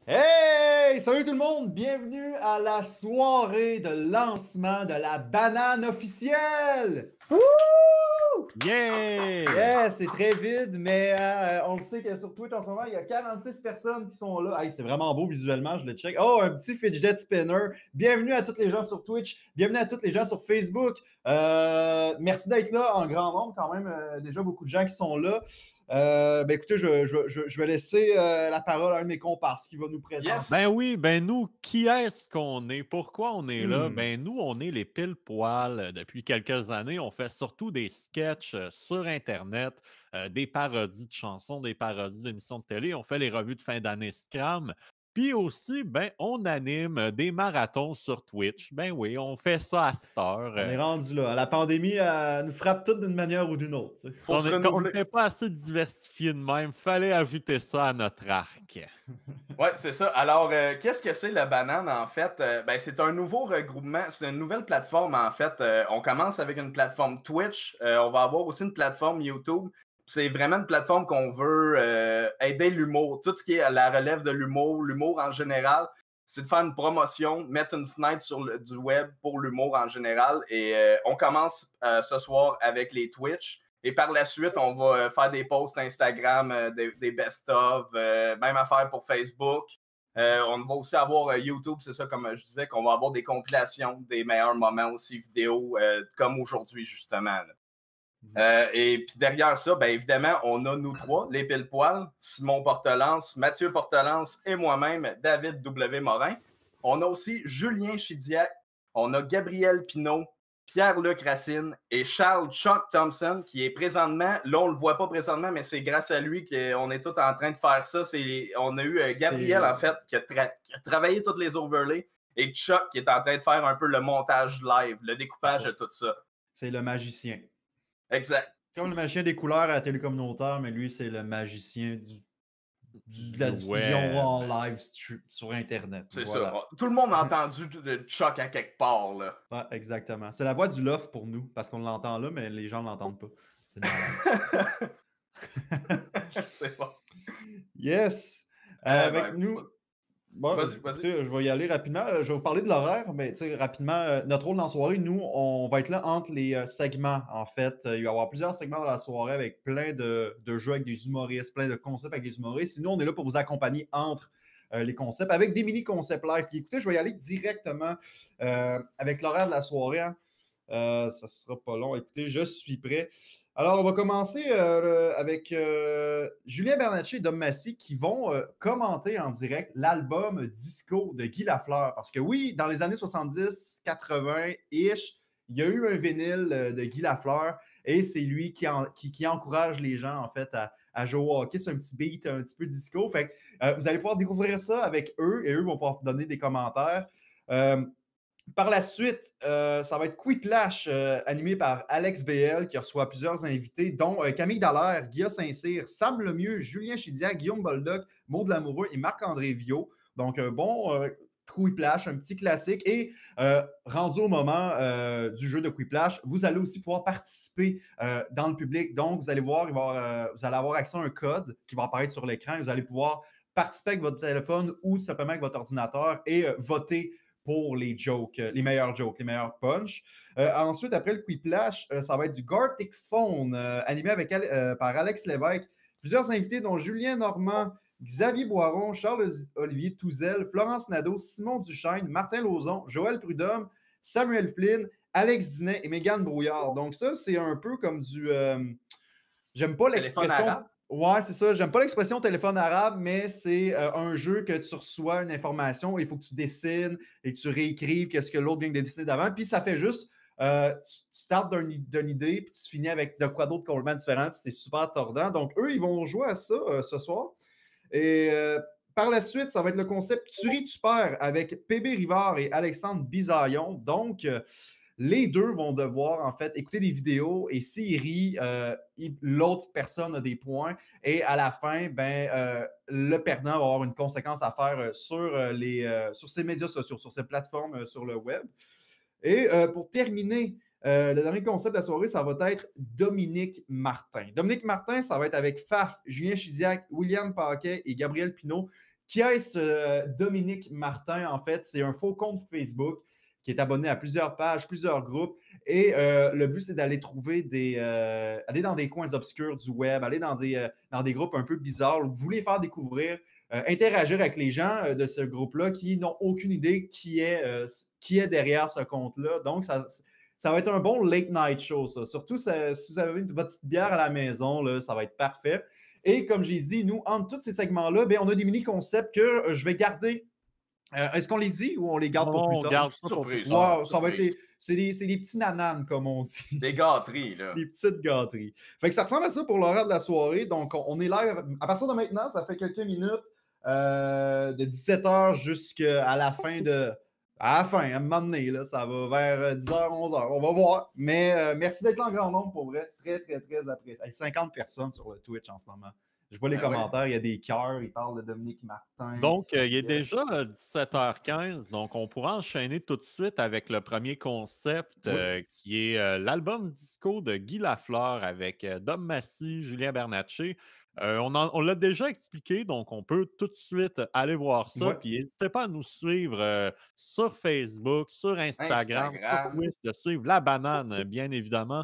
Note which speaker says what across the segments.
Speaker 1: Hey! Salut tout le monde! Bienvenue à la soirée de lancement de la banane officielle! Wouh!
Speaker 2: Yeah!
Speaker 1: Yeah, c'est très vide, mais on le sait que sur Twitch en ce moment, il y a 46 personnes qui sont là. Hey, c'est vraiment beau visuellement, je le check. Oh, un petit fidget spinner. Bienvenue à tous les gens sur Twitch. Bienvenue à tous les gens sur Facebook. Merci d'être là en grand nombre, quand même. Déjà beaucoup de gens qui sont là. Écoutez, je vais laisser la parole à un de mes comparses qui va nous présenter.
Speaker 2: Ben oui, ben nous, qui est-ce qu'on est? Pourquoi on est là?
Speaker 1: Hmm.
Speaker 2: Ben nous, on est les pile-poils. Depuis quelques années, on fait surtout des sketchs sur Internet, des parodies de chansons, des parodies d'émissions de télé. On fait les revues de fin d'année Scram. Puis aussi, ben, on anime des marathons sur Twitch. Ben oui, on fait ça à cette heure.
Speaker 1: On est rendu là. La pandémie nous frappe toutes d'une manière ou d'une autre. Tu sais.
Speaker 3: Faut se
Speaker 2: On
Speaker 3: renouveler.
Speaker 2: n'était pas assez diversifié de même. Fallait ajouter ça à notre arc.
Speaker 3: Ouais, c'est ça. Alors, qu'est-ce que c'est la banane, en fait? Ben, c'est un nouveau regroupement, c'est une nouvelle plateforme, en fait. On commence avec une plateforme Twitch. On va avoir aussi une plateforme YouTube. C'est vraiment une plateforme qu'on veut aider l'humour. Tout ce qui est à la relève de l'humour en général, c'est de faire une promotion, mettre une fenêtre sur du web pour l'humour en général. Et on commence ce soir avec les Twitch. Et par la suite, on va faire des posts Instagram, des best-of, même affaire pour Facebook. On va aussi avoir YouTube, c'est ça, comme je disais, qu'on va avoir des compilations des meilleurs moments aussi vidéo, comme aujourd'hui, justement. Et puis derrière ça, bien évidemment, on a nous trois, les pile-poils, Simon Portelance, Mathieu Portelance et moi-même, David W. Morin. On a aussi Julien Chidiac, on a Gabriel Pinault, Pierre-Luc Racine et Charles Chuck Thompson, qui est présentement, là on le voit pas présentement, mais c'est grâce à lui qu'on est tous en train de faire ça. On a eu Gabriel, en fait, qui a travaillé toutes les overlays, et Chuck qui est en train de faire un peu le montage live, le découpage de tout ça.
Speaker 1: C'est le magicien.
Speaker 3: Exact.
Speaker 1: Comme le magicien des couleurs à la télé communautaire, mais lui, c'est le magicien de la diffusion en live sur Internet.
Speaker 3: C'est
Speaker 1: voilà.
Speaker 3: ça. Tout le monde a entendu de Chuck à quelque part, là.
Speaker 1: Ouais, exactement. C'est la voix du loft pour nous, parce qu'on l'entend là, mais les gens ne l'entendent pas. C'est normal.
Speaker 3: C'est bon.
Speaker 1: Yes! Avec nous. Bon,
Speaker 3: Vas-y.
Speaker 1: écoutez, je vais y aller rapidement. Je vais vous parler de l'horaire, mais rapidement, notre rôle dans la soirée, nous, on va être là entre les segments, en fait. Il va y avoir plusieurs segments dans la soirée avec plein de jeux avec des humoristes, plein de concepts avec des humoristes. Nous, on est là pour vous accompagner entre les concepts avec des mini-concepts live. Puis écoutez, je vais y aller directement avec l'horaire de la soirée. Hein. Ça sera pas long. Écoutez, je suis prêt. Alors, on va commencer avec Julien Bernatchez et Dom Massy qui vont commenter en direct l'album Disco de Guy Lafleur. Parce que oui, dans les années 70, 80-ish, il y a eu un vinyle de Guy Lafleur et c'est lui qui encourage les gens, en fait, à jouer au hockey. C'est un petit beat, un petit peu disco. Fait que vous allez pouvoir découvrir ça avec eux et eux vont pouvoir donner des commentaires. Par la suite, ça va être Quiplash, animé par Alex BL, qui reçoit plusieurs invités, dont Camille Dallaire, Guillaume Saint-Cyr, Sam Lemieux, Julien Chidiac, Guillaume Boldoc, Maud Lamoureux et Marc-André Viau. Donc, un bon Quiplash, un petit classique. Et rendu au moment du jeu de Quiplash, vous allez aussi pouvoir participer dans le public. Donc, vous allez voir, vous allez avoir accès à un code qui va apparaître sur l'écran. Vous allez pouvoir participer avec votre téléphone ou tout simplement avec votre ordinateur et voter pour les jokes, les meilleurs punch. Ensuite, après le Quiplash, ça va être du Gartic Phone, animé par Alex Lévesque. Plusieurs invités, dont Julien Normand, Xavier Boiron, Charles-Olivier Touzel, Florence Nadeau, Simon Duchesne, Martin Lauzon, Joël Prudhomme, Samuel Flynn, Alex Dinet et Mégane Brouillard. Donc ça, c'est un peu comme du... j'aime pas l'expression... Ouais, c'est ça. J'aime pas l'expression téléphone arabe, mais c'est un jeu que tu reçois une information et il faut que tu dessines et que tu réécrives qu'est-ce que l'autre vient de dessiner d'avant. Puis ça fait juste, tu startes d'une idée puis tu finis avec de quoi d'autre complètement différent. Puis c'est super tordant. Donc, eux, ils vont jouer à ça ce soir. Et par la suite, ça va être le concept Tu ris, tu perds avec PB Rivard et Alexandre Bisaillon. Donc, les deux vont devoir, en fait, écouter des vidéos et s'ils rient, l'autre personne a des points. Et à la fin, le perdant va avoir une conséquence à faire sur ses médias sociaux, sur ses plateformes sur le web. Et pour terminer, le dernier concept de la soirée, ça va être Dominique Martin. Dominique Martin, ça va être avec Faf, Julien Chidiac, William Paquet et Gabriel Pinault Qui est-ce Dominique Martin? En fait, c'est un faux compte Facebook qui est abonné à plusieurs pages, plusieurs groupes. Et le but, c'est d'aller trouver aller dans des coins obscurs du web, aller dans des groupes un peu bizarres. Vous voulez faire découvrir, interagir avec les gens de ce groupe-là qui n'ont aucune idée qui est derrière ce compte-là. Donc, ça va être un bon late night show, ça. Surtout si vous avez votre petite bière à la maison, là, ça va être parfait. Et comme j'ai dit, nous, entre tous ces segments-là, on a des mini-concepts que je vais garder. Est-ce qu'on les dit ou on les garde pour plus tard?
Speaker 2: On garde ça pour plus
Speaker 3: Surprise.
Speaker 2: tard.
Speaker 1: Wow, ça va être c'est des petits nananes, comme on dit.
Speaker 3: Des gâteries, là.
Speaker 1: Des petites gâteries. Fait que ça ressemble à ça pour l'horaire de la soirée. Donc, on est live à partir de maintenant. Ça fait quelques minutes de 17h jusqu'à la fin à la fin, à un moment donné, là, ça va vers 10h, 11h. On va voir. Mais merci d'être là en grand nombre, pour vrai. Très, très, très apprécié. 50 personnes sur le Twitch en ce moment. Je vois les commentaires, il y a des cœurs, ils parlent de Dominique Martin.
Speaker 2: Donc, il est déjà 17h15, donc on pourra enchaîner tout de suite avec le premier concept qui est l'album disco de Guy Lafleur avec Dom Massy, Julien Bernatchez. On l'a déjà expliqué, donc on peut tout de suite aller voir ça. Puis n'hésitez pas à nous suivre sur Facebook, sur Instagram, sur Twitch, de suivre La Banane, bien évidemment.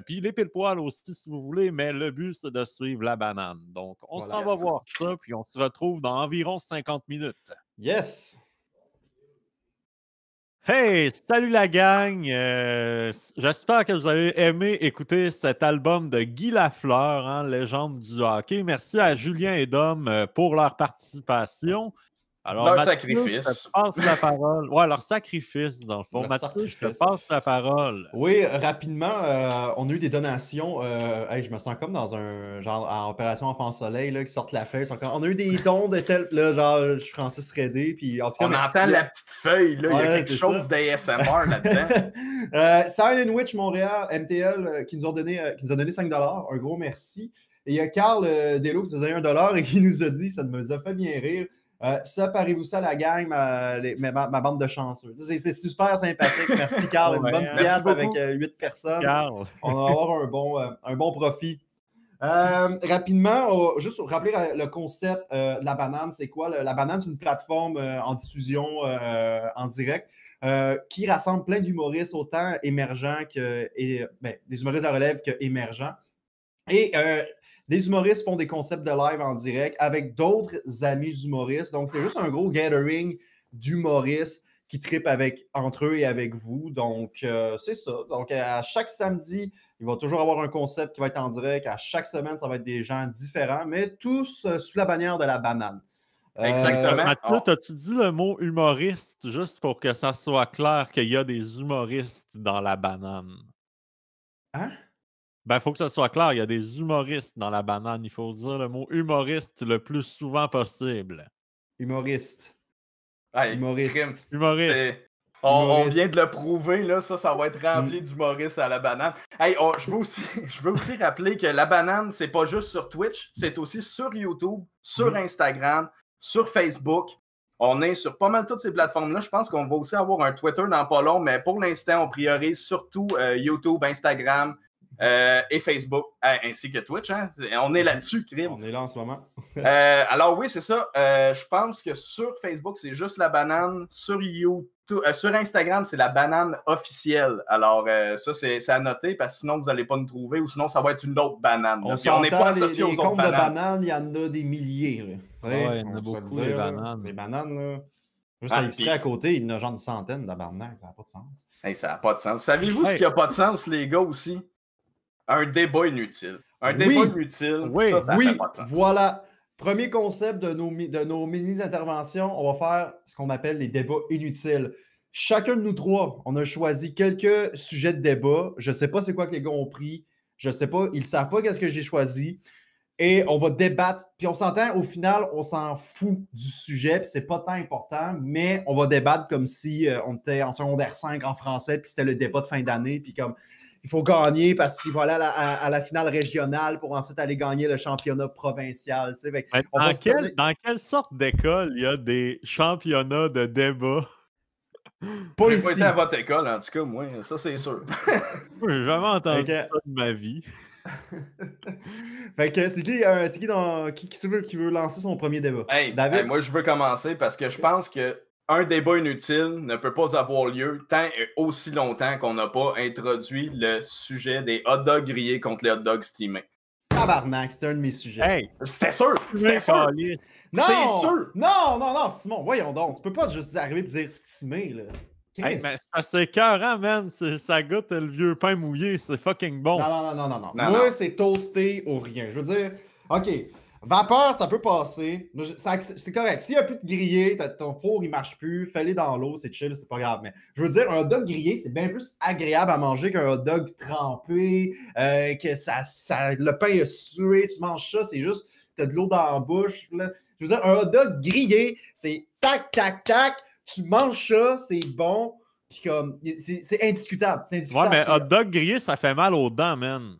Speaker 2: Puis les pile-poils aussi, si vous voulez, mais le but, c'est de suivre La Banane. Donc, on s'en va voir ça, puis on se retrouve dans environ 50 minutes.
Speaker 1: Yes!
Speaker 2: Hey, salut la gang! J'espère que vous avez aimé écouter cet album de Guy Lafleur, hein, légende du hockey. Merci à Julien et Dom pour leur participation. Alors,
Speaker 3: leur
Speaker 2: Mathieu,
Speaker 3: sacrifice.
Speaker 2: Je te passe la parole. Ouais, leur sacrifice, dans le fond. Mathieu, je te passe la parole.
Speaker 1: Oui, rapidement, on a eu des donations. Je me sens comme dans un genre en Opération Enfant Soleil, là, qui sortent la feuille. On a eu des dons de tel. Là, genre, je suis Francis Redé. Puis, en tout cas,
Speaker 3: on entend la petite feuille, là. Il y a quelque chose
Speaker 1: ça.
Speaker 3: d'ASMR là-dedans.
Speaker 1: Silent Witch Montréal, MTL, qui nous a donné 5$. Un gros merci. Et il y a Carl Delo qui nous a donné $1 et qui nous a dit, ça nous a fait bien rire. Ça, parez-vous ça, la gang, ma bande de chanceux. C'est super sympathique. Merci, Carl. Une bonne pièce avec 8 personnes.
Speaker 2: Carl.
Speaker 1: On va avoir un bon profit. Rapidement, juste pour rappeler le concept de La Banane, c'est quoi? La Banane, c'est une plateforme en diffusion en direct qui rassemble plein d'humoristes, autant émergents des humoristes de relève qu'émergents. Et des humoristes font des concepts de live en direct avec d'autres amis humoristes. Donc, c'est juste un gros gathering d'humoristes qui trippent entre eux et avec vous. Donc, c'est ça. Donc, à chaque samedi, il va toujours avoir un concept qui va être en direct. À chaque semaine, ça va être des gens différents, mais tous sous la bannière de La Banane.
Speaker 2: Exactement. Mathieu, as-tu dit le mot humoriste juste pour que ça soit clair qu'il y a des humoristes dans La Banane?
Speaker 1: Hein?
Speaker 2: Ben, il faut que ça soit clair, il y a des humoristes dans La Banane. Il faut dire le mot humoriste le plus souvent possible.
Speaker 1: Humoriste.
Speaker 3: Hey,
Speaker 1: humoriste.
Speaker 3: On vient de le prouver, là, ça va être rempli d'humoristes à La Banane. Hey, je veux aussi rappeler que La Banane, c'est pas juste sur Twitch, c'est aussi sur YouTube, sur Instagram, sur Facebook. On est sur pas mal toutes ces plateformes-là. Je pense qu'on va aussi avoir un Twitter dans pas long, mais pour l'instant, on priorise surtout YouTube, Instagram et Facebook, ainsi que Twitch. Hein? On est là-dessus, Crime.
Speaker 1: On est là en ce moment.
Speaker 3: Alors oui, c'est ça. Je pense que sur Facebook, c'est juste La Banane. Sur YouTube, sur Instagram, c'est La Banane officielle. Alors ça, c'est à noter parce que sinon, vous n'allez pas nous trouver ou sinon, ça va être une autre banane.
Speaker 1: On n'est pas associé aux autres bananes. De bananes, il y en a des milliers.
Speaker 2: Ouais, il y en a beaucoup, les bananes.
Speaker 1: Les bananes, là. Juste à l'épicerie à côté, il y en a genre une centaine de bananes. Ça n'a pas de sens.
Speaker 3: Hey, ça n'a pas de sens. Savez-vous ce qui n'a pas de sens, les gars, aussi? Un débat inutile. Un débat inutile, ça fait pas de sens.
Speaker 1: Voilà. Premier concept de nos mini-interventions, on va faire ce qu'on appelle les débats inutiles. Chacun de nous trois, on a choisi quelques sujets de débat. Je ne sais pas c'est quoi que les gars ont pris. Je ne sais pas, ils ne savent pas qu'est-ce que j'ai choisi. Et on va débattre. Puis on s'entend, au final, on s'en fout du sujet. Puis c'est pas tant important, mais on va débattre comme si on était en secondaire 5 en français. Puis c'était le débat de fin d'année. Puis comme il faut gagner parce qu'il faut aller à la finale régionale pour ensuite aller gagner le championnat provincial. Tu sais,
Speaker 2: dans quelle sorte d'école il y a des championnats de débat?
Speaker 3: Pas ici. J'ai pas été à votre école, en tout cas, moi, ça c'est sûr.
Speaker 2: J'ai jamais entendu ça de ma vie.
Speaker 1: Fait que c'est qui veut lancer son premier débat?
Speaker 3: Hey,
Speaker 1: David?
Speaker 3: moi, je veux commencer parce que je pense que un débat inutile ne peut pas avoir lieu tant et aussi longtemps qu'on n'a pas introduit le sujet des hot dogs grillés contre les hot dogs steamés.
Speaker 1: Tabarnak, c'était un de mes sujets.
Speaker 2: Hey!
Speaker 3: C'était sûr! C'était sûr!
Speaker 1: Non!
Speaker 3: C'est sûr!
Speaker 1: Non, Simon, voyons donc. Tu peux pas juste arriver et dire stimé, là.
Speaker 2: Hey, mais c'est écœurant, man. Ça goûte le vieux pain mouillé. C'est fucking bon.
Speaker 1: Non. Moi, c'est toasté ou rien. Je veux dire, OK, vapeur, ça peut passer. C'est correct. S'il n'y a plus de grillé, ton four, il marche plus, fais-le dans l'eau, c'est chill, c'est pas grave. Mais je veux dire, un hot dog grillé, c'est bien plus agréable à manger qu'un hot dog trempé, que le pain est sué, tu manges ça, c'est juste, t'as de l'eau dans la bouche. Là. Je veux dire, un hot dog grillé, c'est tac, tac, tac, tu manges ça, c'est bon, puis comme, c'est indiscutable.
Speaker 2: Ouais, mais hot dog grillé, ça fait mal aux dents, man.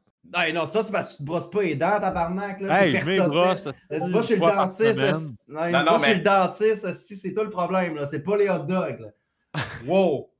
Speaker 1: Non, ça, c'est parce que tu te brosses pas les dents, tabarnak. Là.
Speaker 2: Hey, je me brosse.
Speaker 1: Tu vas chez le dentiste. Non, chez le dentiste, c'est toi le problème. Là. C'est pas les hot dogs. Là. Wow.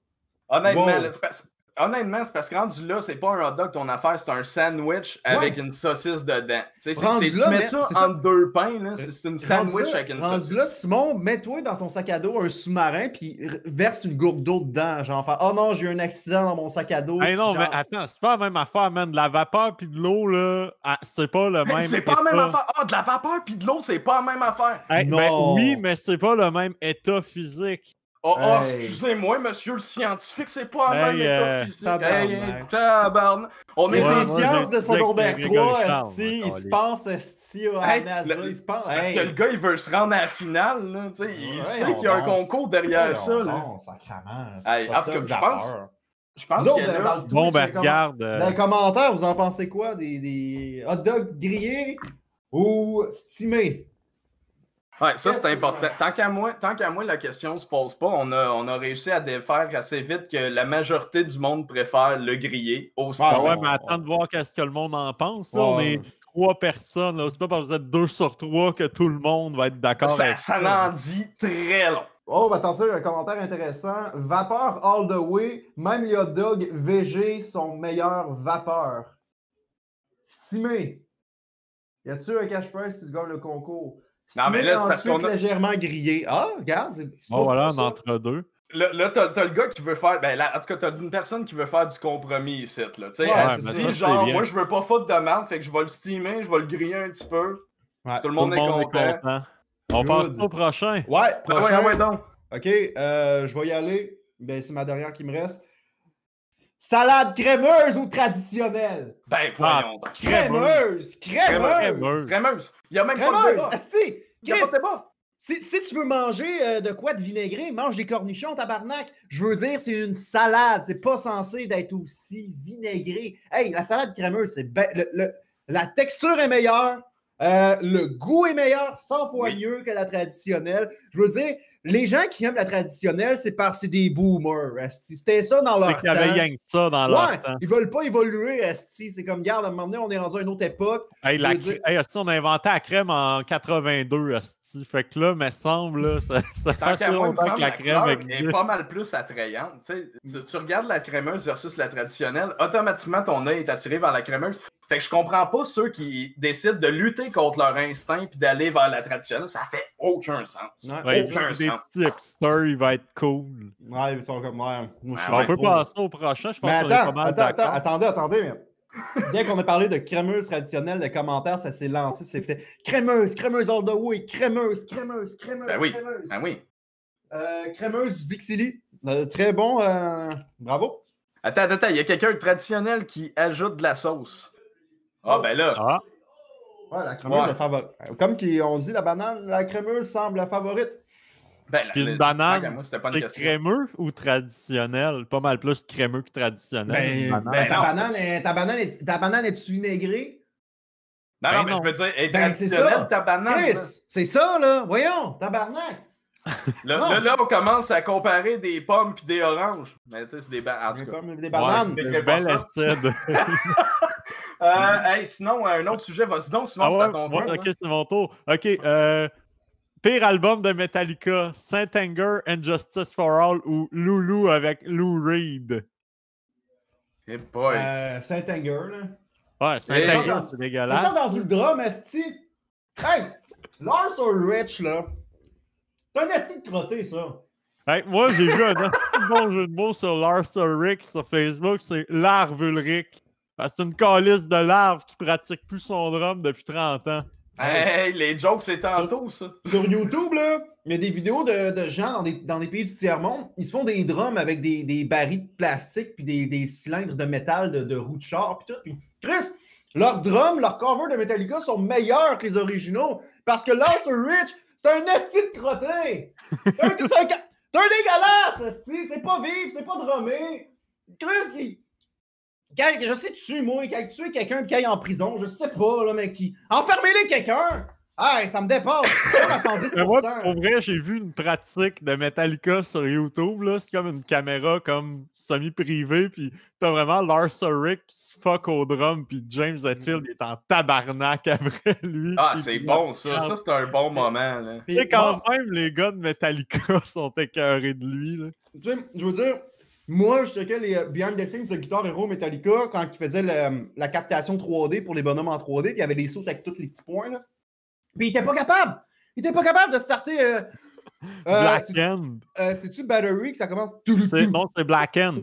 Speaker 3: Honnêtement, c'est parce que rendu là, c'est pas un hot dog ton affaire, c'est un sandwich avec une saucisse dedans. Tu mets ça entre deux pains, là, c'est une sandwich avec une saucisse.
Speaker 1: Rendu là, Simon, mets-toi dans ton sac à dos un sous-marin puis verse une gourde d'eau dedans. Genre, faire, oh non, j'ai eu un accident dans mon sac à dos.
Speaker 2: Hey non,
Speaker 1: genre...
Speaker 2: mais attends, c'est pas la même affaire, man. De la vapeur puis de l'eau, là, c'est pas le même.
Speaker 3: C'est pas la même affaire. Ah, de la vapeur puis de l'eau, c'est pas la même affaire.
Speaker 2: Hey,
Speaker 1: non.
Speaker 2: Ben, oui, mais c'est pas le même état physique.
Speaker 3: Excusez-moi, monsieur le scientifique, c'est pas la même état physique.
Speaker 1: Tabarnak. On est ces sciences de secondaire 3, esti, il se passe, esti, à NASA, il se passe.
Speaker 3: Parce que le gars, il veut se rendre à la finale, là, tu sais, il sait qu'il y a un concours derrière ça, là.
Speaker 1: Non, sacrément.
Speaker 3: En tout cas, je pense que là...
Speaker 2: Bon, ben, regarde...
Speaker 1: Dans les commentaires, vous en pensez quoi? Des hot dogs grillés ou stimés?
Speaker 3: Ouais, ça c'est important. Tant qu'à moi, la question se pose pas. On a réussi à défaire assez vite que la majorité du monde préfère le griller au style.
Speaker 2: Ouais, mais attends de voir qu'est-ce que le monde en pense. Là. On est 3 personnes. C'est pas parce que vous êtes 2 sur 3 que tout le monde va être d'accord avec ça.
Speaker 3: Ça en dit très long.
Speaker 1: Oh, ben attention, un commentaire intéressant. Vapeur all the way. Même les hot dogs VG sont meilleurs vapeur. Stimé. Y a-tu un cash prize si tu gagnes le concours?
Speaker 3: Non, mais là, c'est parce qu'on a...
Speaker 1: légèrement grillé. Ah, regarde, c'est
Speaker 2: pas voilà, un entre-deux.
Speaker 3: Là, t'as le gars qui veut faire... Ben, là, en tout cas, t'as une personne qui veut faire du compromis ici, là. Tu sais, elle se dit, genre, moi, je veux pas foutre de merde, fait que je vais le steamer, je vais le griller un petit peu.
Speaker 2: Ouais,
Speaker 3: tout le monde est content.
Speaker 2: On passe au prochain.
Speaker 1: Ouais, prochain.
Speaker 3: Ouais, donc.
Speaker 1: OK, je vais y aller. Ben, c'est ma dernière qui me reste. Salade crémeuse ou traditionnelle?
Speaker 3: Ben, voyons.
Speaker 1: Crémeuse!
Speaker 3: Il y a même pas de débat. Il y a pas de débat.
Speaker 1: Si tu veux manger de quoi de vinaigré, mange des cornichons, tabarnak. Je veux dire, c'est une salade. C'est pas censé d'être aussi vinaigré. Hey, la salade crémeuse, c'est la texture est meilleure. Le goût est meilleur, 100 fois mieux que la traditionnelle. Je veux dire, les gens qui aiment la traditionnelle, c'est parce que c'est des boomers, esti. C'était ça dans leur temps.
Speaker 2: Il y avait rien que ça dans leur temps.
Speaker 1: Ils veulent pas évoluer, esti. C'est comme, regarde, à un moment donné, on est rendu à une autre époque.
Speaker 2: Hey, on a inventé la crème en 82, esti. Fait que là, me semble, là, ça
Speaker 3: tant qu'à moi, il me semble que la crème
Speaker 2: est
Speaker 3: pas mal plus attrayante. Tu regardes la crémeuse versus la traditionnelle, automatiquement, ton œil est attiré vers la crémeuse. Fait que je comprends pas ceux qui décident de lutter contre leur instinct puis d'aller vers la traditionnelle. Ça fait aucun sens.
Speaker 2: Ouais, aucun sens. Des petits hipsters, il va être cool.
Speaker 1: Ouais, ils sont comme...
Speaker 2: on peut passer au prochain. Je pense qu'on est pas mal d'accord.
Speaker 1: Attendez. Dès qu'on a parlé de crémeuse traditionnelle, le commentaire, ça s'est lancé. C'était crémeuse all the way, crémeuse.
Speaker 3: Ben oui,
Speaker 1: crémeuse.
Speaker 3: Ben oui.
Speaker 1: Crémeuse du Dixili. Très bon. Bravo.
Speaker 3: Attends. Il y a quelqu'un de traditionnel qui ajoute de la sauce. Ah, ben là.
Speaker 1: Ouais, la crémeuse est favorite. Comme on dit, la banane, la crémeuse semble la favorite.
Speaker 2: Ben, puis une banane, c'est crémeux ou traditionnel? Pas mal plus crémeux que traditionnel.
Speaker 1: Ta banane est-tu vinaigrée?
Speaker 3: Non, mais je veux dire, traditionnelle, ta banane.
Speaker 1: C'est ça, là. Voyons, tabarnak.
Speaker 3: Là, on commence à comparer des pommes puis des oranges. Mais tu sais, c'est des bananes.
Speaker 1: Des bananes.
Speaker 2: Bel acide.
Speaker 3: Hey, sinon, un autre sujet, vas-y donc, Simon, c'est à ton tour.
Speaker 2: Ok, c'est mon tour. Ok, pire album de Metallica, Saint Anger and Justice for All ou Lulu avec Lou Reed?
Speaker 3: Hey boy.
Speaker 1: Saint Anger, là.
Speaker 2: Ouais, c'est
Speaker 3: Et-
Speaker 2: intégré, c'est dégueulasse.
Speaker 1: T'as entendu le drum, esti? Hey! Lars Ulrich, là. C'est un esti de crotté, ça.
Speaker 2: Hey, moi, j'ai vu un petit bon jeu de mots sur Lars Ulrich sur Facebook, c'est Larve Ulrich. C'est une calice de larve qui pratique plus son drum depuis 30 ans.
Speaker 3: Hey, les jokes, c'est tantôt, ça.
Speaker 1: Sur YouTube, là, il y a des vidéos de gens dans des pays du tiers-monde. Ils se font des drums avec des barils de plastique puis des cylindres de métal de roues de char puis tout. Puis, Chris, leurs drums, leurs covers de Metallica sont meilleurs que les originaux parce que Lars Ulrich, c'est un esti de crottin. C'est un dégueulasse, esti. C'est pas vivre, c'est pas drummer. Chris, je sais dessus, moi, quand tu es quelqu'un qui aille en prison, je sais pas, là, mais qui. Enfermez-les quelqu'un! Hey, ça me dépasse! C'est pas à 110%.
Speaker 2: Mais moi, pour vrai, j'ai vu une pratique de Metallica sur YouTube, là. C'est comme une caméra comme semi-privée, puis t'as vraiment Lars Ulrich qui se fuck au drum, puis James Hetfield est en tabarnak après lui.
Speaker 3: Ah,
Speaker 2: puis
Speaker 3: c'est
Speaker 2: il
Speaker 3: bon, ça.
Speaker 2: regarde.
Speaker 3: Ça, c'est un bon moment, là.
Speaker 2: Tu sais, quand même, les gars de Metallica sont écœurés de lui, là.
Speaker 1: Tu sais, je veux dire, moi, je checkais les behind the scenes de Guitar Hero Metallica quand ils faisaient la captation 3D pour les bonhommes en 3D, puis il y avait des sauts avec tous les petits points, là. Puis il était pas capable! Il était pas capable de starter.
Speaker 2: Black End.
Speaker 1: C'est-tu Battery que ça commence?
Speaker 2: Non, c'est Black End.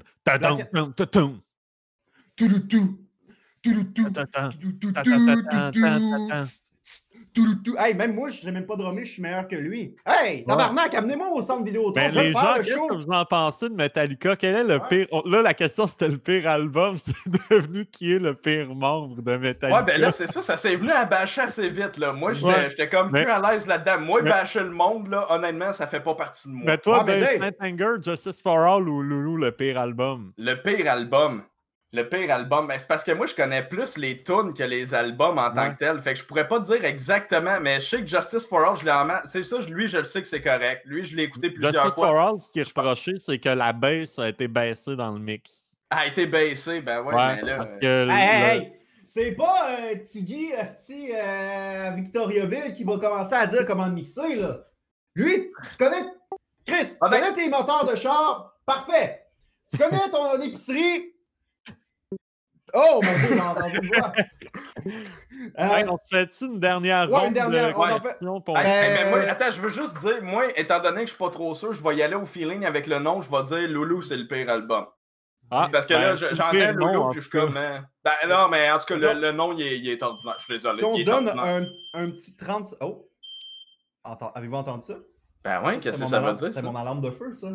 Speaker 1: Hey, même moi, je ne sais même pas drummer, je suis meilleur que lui. Hey, tabarnak, amenez-moi au centre vidéo.
Speaker 2: Ben, les gens, qu'est-ce que vous en pensez de Metallica? Quel est le pire? Là, la question, c'était le pire album. C'est devenu qui est le pire membre de Metallica?
Speaker 3: Ouais, ben là, c'est ça s'est venu à bâcher assez vite, là. Moi, j'étais comme plus à l'aise là-dedans. Moi, bâcher le monde, là, honnêtement, ça fait pas partie de moi.
Speaker 2: Mais toi, Dave Anger, Justice for All ou Loulou, le pire album?
Speaker 3: Le pire album, ben, c'est parce que moi, je connais plus les tunes que les albums en tant que tel. Fait que je pourrais pas te dire exactement, mais je sais que Justice for All, je l'ai en main. C'est ça, lui, je le sais que c'est correct. Lui, je l'ai écouté plusieurs
Speaker 2: Justice
Speaker 3: fois.
Speaker 2: for All, ce qui est reproché, c'est que la bass a été baissée dans le mix.
Speaker 3: A été baissé, ben ouais, mais là.
Speaker 2: Parce que
Speaker 1: Hey! C'est pas Tiggy Victoriaville qui va commencer à dire comment mixer, là. Lui, tu connais. Chris, tu connais tes moteurs de char? Parfait. Tu connais ton épicerie? Oh mon Dieu, j'ai entendu une voix.
Speaker 2: On te fait-tu une dernière
Speaker 1: Ouais,
Speaker 2: ronde
Speaker 1: une dernière,
Speaker 2: de
Speaker 1: on en fait.
Speaker 2: questions pour...
Speaker 3: Mais moi, attends, je veux juste dire, moi, étant donné que je suis pas trop sûr, je vais y aller au feeling avec le nom, je vais dire Loulou, c'est le pire album. Parce que là, j'entends Loulou, puis je suis comme. Ben non, mais en tout cas, le nom, il est ordinaire. Je suis désolé.
Speaker 1: Si on se donne un petit 30. Oh! Avez-vous entendu ça?
Speaker 3: Ben oui, qu'est-ce que ça veut dire?
Speaker 1: C'est mon alarme de feu, ça.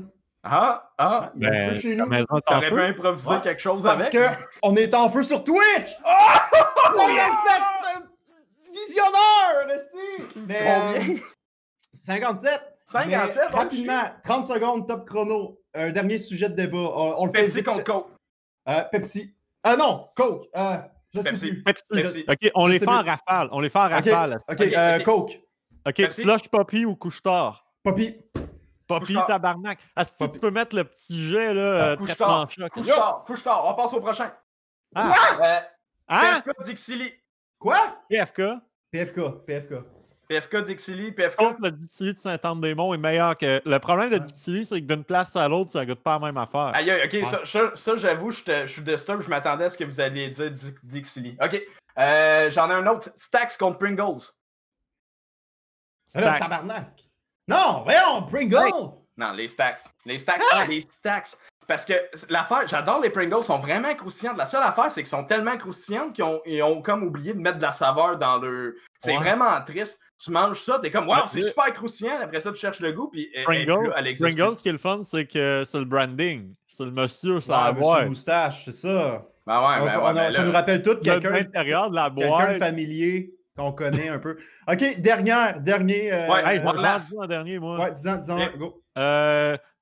Speaker 3: Il y a un feu chez nous. T'aurais pu improviser quelque chose avec?
Speaker 1: Parce qu'on est en feu sur Twitch! Oh! 57 visionnaires, Resti!
Speaker 3: Combien?
Speaker 1: 57.
Speaker 3: 57?
Speaker 1: Rapidement, 30 secondes, top chrono. Un dernier sujet de débat. On le fait
Speaker 3: Pepsi contre Coke.
Speaker 1: Pepsi. Ah non, Coke. Je sais plus.
Speaker 2: Pepsi. OK, on les fait en rafale.
Speaker 1: OK, Coke.
Speaker 2: OK, slush Poppy ou couche-tard?
Speaker 1: Poppy.
Speaker 2: Poppy, tabarnak. Si tu peux mettre le petit jet, là,
Speaker 3: couche-tard. Couche-tard. On passe au prochain. PFK Dixili.
Speaker 1: Quoi?
Speaker 2: PFK.
Speaker 3: PFK Dixili, PFK.
Speaker 2: Contre le Dixili de Saint-Anne-des-Monts est meilleur que... Le problème de Dixili, c'est que d'une place à l'autre, ça goûte pas la même affaire.
Speaker 3: Aïe, OK, ça j'avoue, je suis disturb, je m'attendais à ce que vous alliez dire Dixili. OK, j'en ai un autre. Stax contre Pringles.
Speaker 1: Alors, tabarnak. Non, voyons, Pringles!
Speaker 3: Non, les Stax. Les Stax. Les Stax. Parce que l'affaire, j'adore les Pringles, sont vraiment croustillantes. La seule affaire, c'est qu'ils sont tellement croustillantes qu'ils ont comme oublié de mettre de la saveur dans leur... C'est vraiment triste. Tu manges ça, t'es comme, wow, c'est super croustillant. Après ça, tu cherches le goût, puis
Speaker 2: Pringles, ce qui est le fun, c'est que c'est le branding. C'est le monsieur, ça
Speaker 1: va
Speaker 2: avoir.
Speaker 1: Monsieur moustache, c'est ça.
Speaker 3: Ça
Speaker 1: nous rappelle tout quelqu'un...
Speaker 2: l'intérieur de la boîte.
Speaker 1: Quelqu'un familier qu'on connaît un peu. OK, dernier...
Speaker 2: je dis en dernier, moi.
Speaker 1: Ouais, 10 ans, go.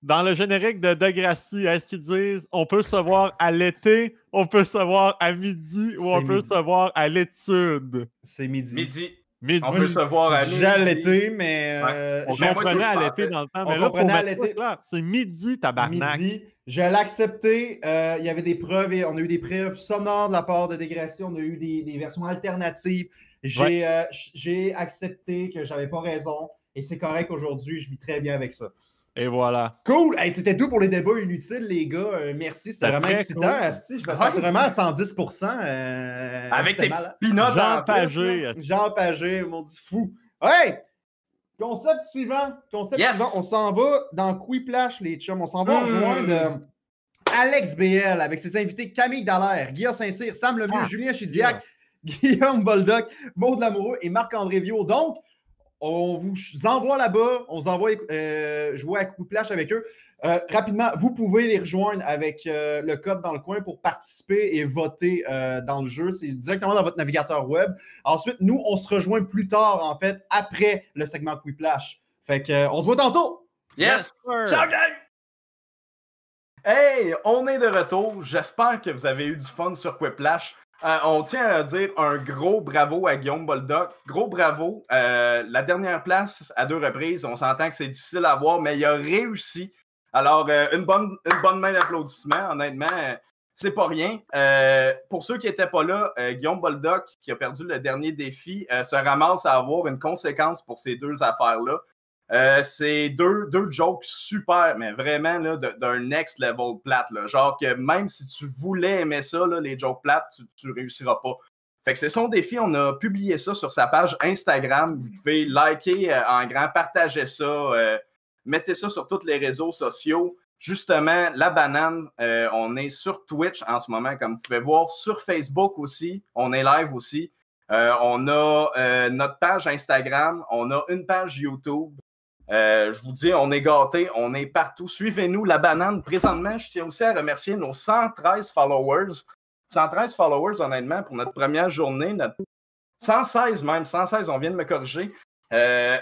Speaker 2: Dans le générique de Degrassi, est-ce qu'ils disent on peut se voir à l'été, on peut se voir à midi ou on peut se voir à l'étude?
Speaker 1: C'est midi.
Speaker 3: On peut se voir à midi.
Speaker 1: Déjà à l'été, mais...
Speaker 2: On comprenait à l'été dans le temps, mais là, pour mettre là, c'est midi, tabarnak.
Speaker 1: Midi. Je l'ai accepté. Il y avait des preuves, et on a eu des preuves sonores de la part de Degrassi. On a eu des versions alternatives. J'ai accepté que j'avais pas raison et c'est correct aujourd'hui. Je vis très bien avec ça.
Speaker 2: Et voilà.
Speaker 1: Cool! Hey, c'était tout pour les débats inutiles, les gars. Merci, c'était vraiment excitant.
Speaker 2: Cool.
Speaker 1: Asti, je me sens vraiment à 110%.
Speaker 3: Avec tes
Speaker 1: malade.
Speaker 3: petites pinottes
Speaker 2: Jean Pagé.
Speaker 1: Jean Pagé, mon dit fou. Hey! Concept suivant. On s'en va dans Quiplash, les chums. On s'en va rejoindre Alex BL avec ses invités Camille Dallaire, Guillaume Saint-Cyr, Sam Lemieux, Julien Chidiac, Guillaume Boldoc, Maud Lamoureux et Marc-André Viau. Donc, on vous envoie là-bas, on vous envoie jouer à Quiplash avec eux. Rapidement, vous pouvez les rejoindre avec le code dans le coin pour participer et voter dans le jeu. C'est directement dans votre navigateur web. Ensuite, nous, on se rejoint plus tard, en fait, après le segment Quiplash. Fait que, on se voit tantôt!
Speaker 3: Yes! Ciao, gang! Hey, on est de retour. J'espère que vous avez eu du fun sur Quiplash. On tient à dire un gros bravo à Guillaume Boldoc. Gros bravo. La dernière place à 2 reprises, on s'entend que c'est difficile à voir, mais il a réussi. Alors, une bonne main d'applaudissements, honnêtement, c'est pas rien. Pour ceux qui n'étaient pas là, Guillaume Boldoc, qui a perdu le dernier défi, se ramasse à avoir une conséquence pour ces 2 affaires-là. C'est deux jokes super, mais vraiment là, d'un next level plate. Là. Genre que même si tu voulais aimer ça, là, les jokes plates, tu réussiras pas. Fait que c'est son défi. On a publié ça sur sa page Instagram. Vous pouvez liker en grand, partager ça, mettez ça sur tous les réseaux sociaux. Justement, la banane, on est sur Twitch en ce moment, comme vous pouvez voir, sur Facebook aussi. On est live aussi. On a notre page Instagram. On a une page YouTube. Je vous dis, on est gâtés, on est partout. Suivez-nous, la banane. Présentement, je tiens aussi à remercier nos 113 followers. 113 followers, honnêtement, pour notre première journée. 116 même, 116, on vient de me corriger.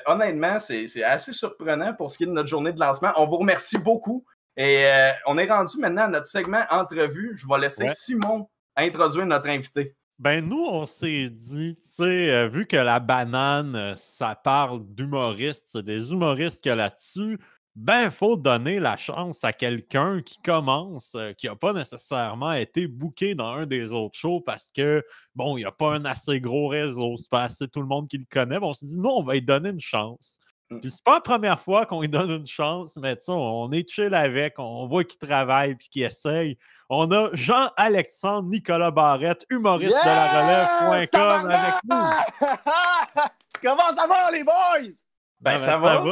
Speaker 3: Honnêtement, c'est assez surprenant pour ce qui est de notre journée de lancement. On vous remercie beaucoup. Et on est rendu maintenant à notre segment entrevue. Je vais laisser Simon introduire notre invité.
Speaker 2: Ben, nous, on s'est dit, tu sais, vu que la banane, ça parle d'humoristes, c'est des humoristes qu'il y a là-dessus, ben, il faut donner la chance à quelqu'un qui commence, qui n'a pas nécessairement été booké dans un des autres shows parce que, bon, il n'y a pas un assez gros réseau, c'est pas assez tout le monde qui le connaît. Bon, on s'est dit, non, on va lui donner une chance. Puis c'est pas la première fois qu'on lui donne une chance, mais tu sais, on est chill avec, on voit qu'il travaille puis qu'il essaye. On a Jean-Alexandre Nicolas Barrette, humoriste de la relève.com avec nous.
Speaker 4: Comment ça va, les boys?
Speaker 2: Ben, ça va.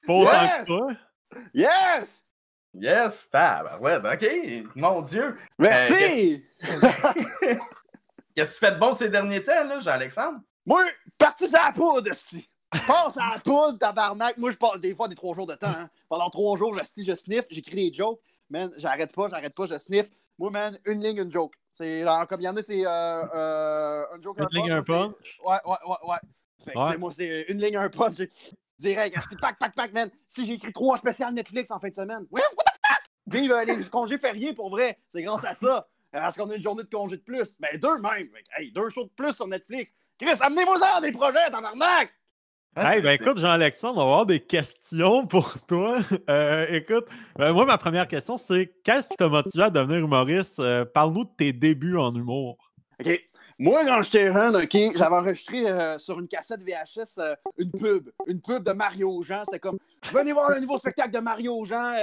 Speaker 2: Pas autant que toi.
Speaker 4: Yes!
Speaker 3: Yes, ouais, OK, mon Dieu.
Speaker 4: Merci!
Speaker 3: Qu'est-ce que tu fais de bon ces derniers temps, là, Jean-Alexandre?
Speaker 4: Moi, parti sur la poudre, esti. Passe à la poudre, tabarnak. Moi, je passe des fois des 3 jours de temps. Hein. Pendant 3 jours, je sniffe, j'écris des jokes. Man, j'arrête pas, je sniffe. Moi, man, une ligne, une joke. C'est comme il y en a, c'est un joke,
Speaker 2: un punch. Une ligne, un punch.
Speaker 4: Ouais. Fait que, moi, c'est une ligne, un punch. Direct, c'est pack, man. Si j'ai écrit 3 spéciales Netflix en fin de semaine. Ouais, what the fuck? Vive les congés fériés, pour vrai. C'est grâce à ça. Parce qu'on a une journée de congé de plus. Ben, 2 même. Hey, 2 shows de plus sur Netflix. Chris, amenez-moi ça des projets, tabarnak!
Speaker 2: Hey, ben écoute, Jean-Alexandre, on va avoir des questions pour toi. Écoute, moi, ma première question, c'est qu'est-ce qui t'a motivé à devenir humoriste? Parle-nous de tes débuts en humour.
Speaker 4: OK. Moi, quand j'étais jeune, OK, j'avais enregistré sur une cassette VHS une pub de Mario Jean. C'était comme, venez voir le nouveau spectacle de Mario Jean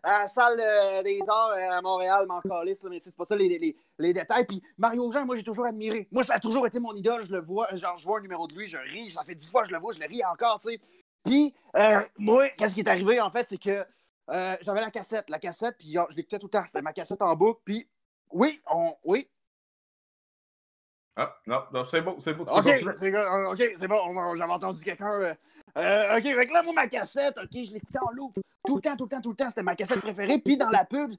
Speaker 4: à la salle des arts à Montréal, m'en calisse, mais c'est pas ça les détails. Puis Mario Jean, moi, j'ai toujours admiré. Moi, ça a toujours été mon idole. Je le vois, genre, je vois un numéro de lui, je ris. Ça fait 10 fois que je le vois, je le ris encore, tu sais. Puis, moi, qu'est-ce qui est arrivé, en fait, c'est que j'avais la cassette, puis je l'écoutais tout le temps. C'était ma cassette en boucle, puis oui.
Speaker 3: Ah, non, c'est beau.
Speaker 4: OK, c'est bon, j'avais entendu quelqu'un. OK, fait que là, moi, ma cassette, OK, je l'écoutais en loop. Tout le temps, c'était ma cassette préférée. Puis dans la pub,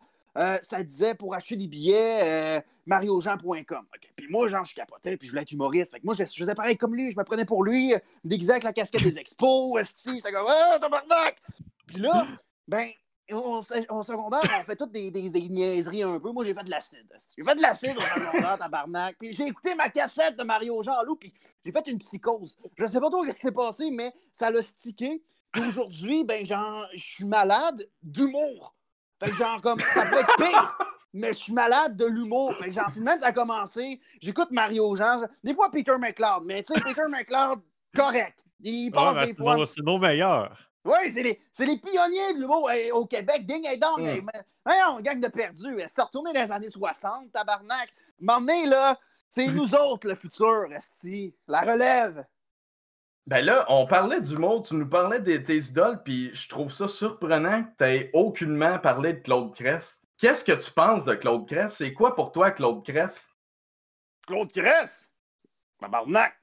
Speaker 4: ça disait pour acheter des billets, mariojean.com. OK, puis moi, genre, je capotais, puis je voulais être humoriste. Fait que moi, je faisais pareil comme lui, je me prenais pour lui, déguisé avec la casquette des expos, esti, j'étais comme, tabarnak! Puis là, ben, au secondaire, on fait toutes des niaiseries un peu. Moi, j'ai fait de l'acide. J'ai fait de l'acide au secondaire, tabarnak. Puis j'ai écouté ma cassette de Mario Jean Loup, puis j'ai fait une psychose. Je sais pas trop ce qui s'est passé, mais ça l'a stické. Puis aujourd'hui, ben, genre, je suis malade d'humour. Fait que genre, comme, ça peut être pire, mais je suis malade de l'humour. Fait que genre, c'est même ça a commencé. J'écoute Mario Jean, des fois Peter McLeod, mais tu sais, Peter McLeod, correct. Il passe des fois.
Speaker 2: C'est nos meilleurs.
Speaker 4: Oui, c'est les pionniers de l'humour au Québec. Ding et dong. On gang de perdus. Elle s'est retournée dans les années 60, tabarnak. M'emmener, là, c'est nous autres, le futur, esti. La relève.
Speaker 3: Ben là, on parlait d'humour, tu nous parlais de tes idoles, puis je trouve ça surprenant que tu n'aies aucunement parlé de Claude Crest. Qu'est-ce que tu penses de Claude Crest? C'est quoi pour toi, Claude Crest?
Speaker 4: Claude Crest? Tabarnak.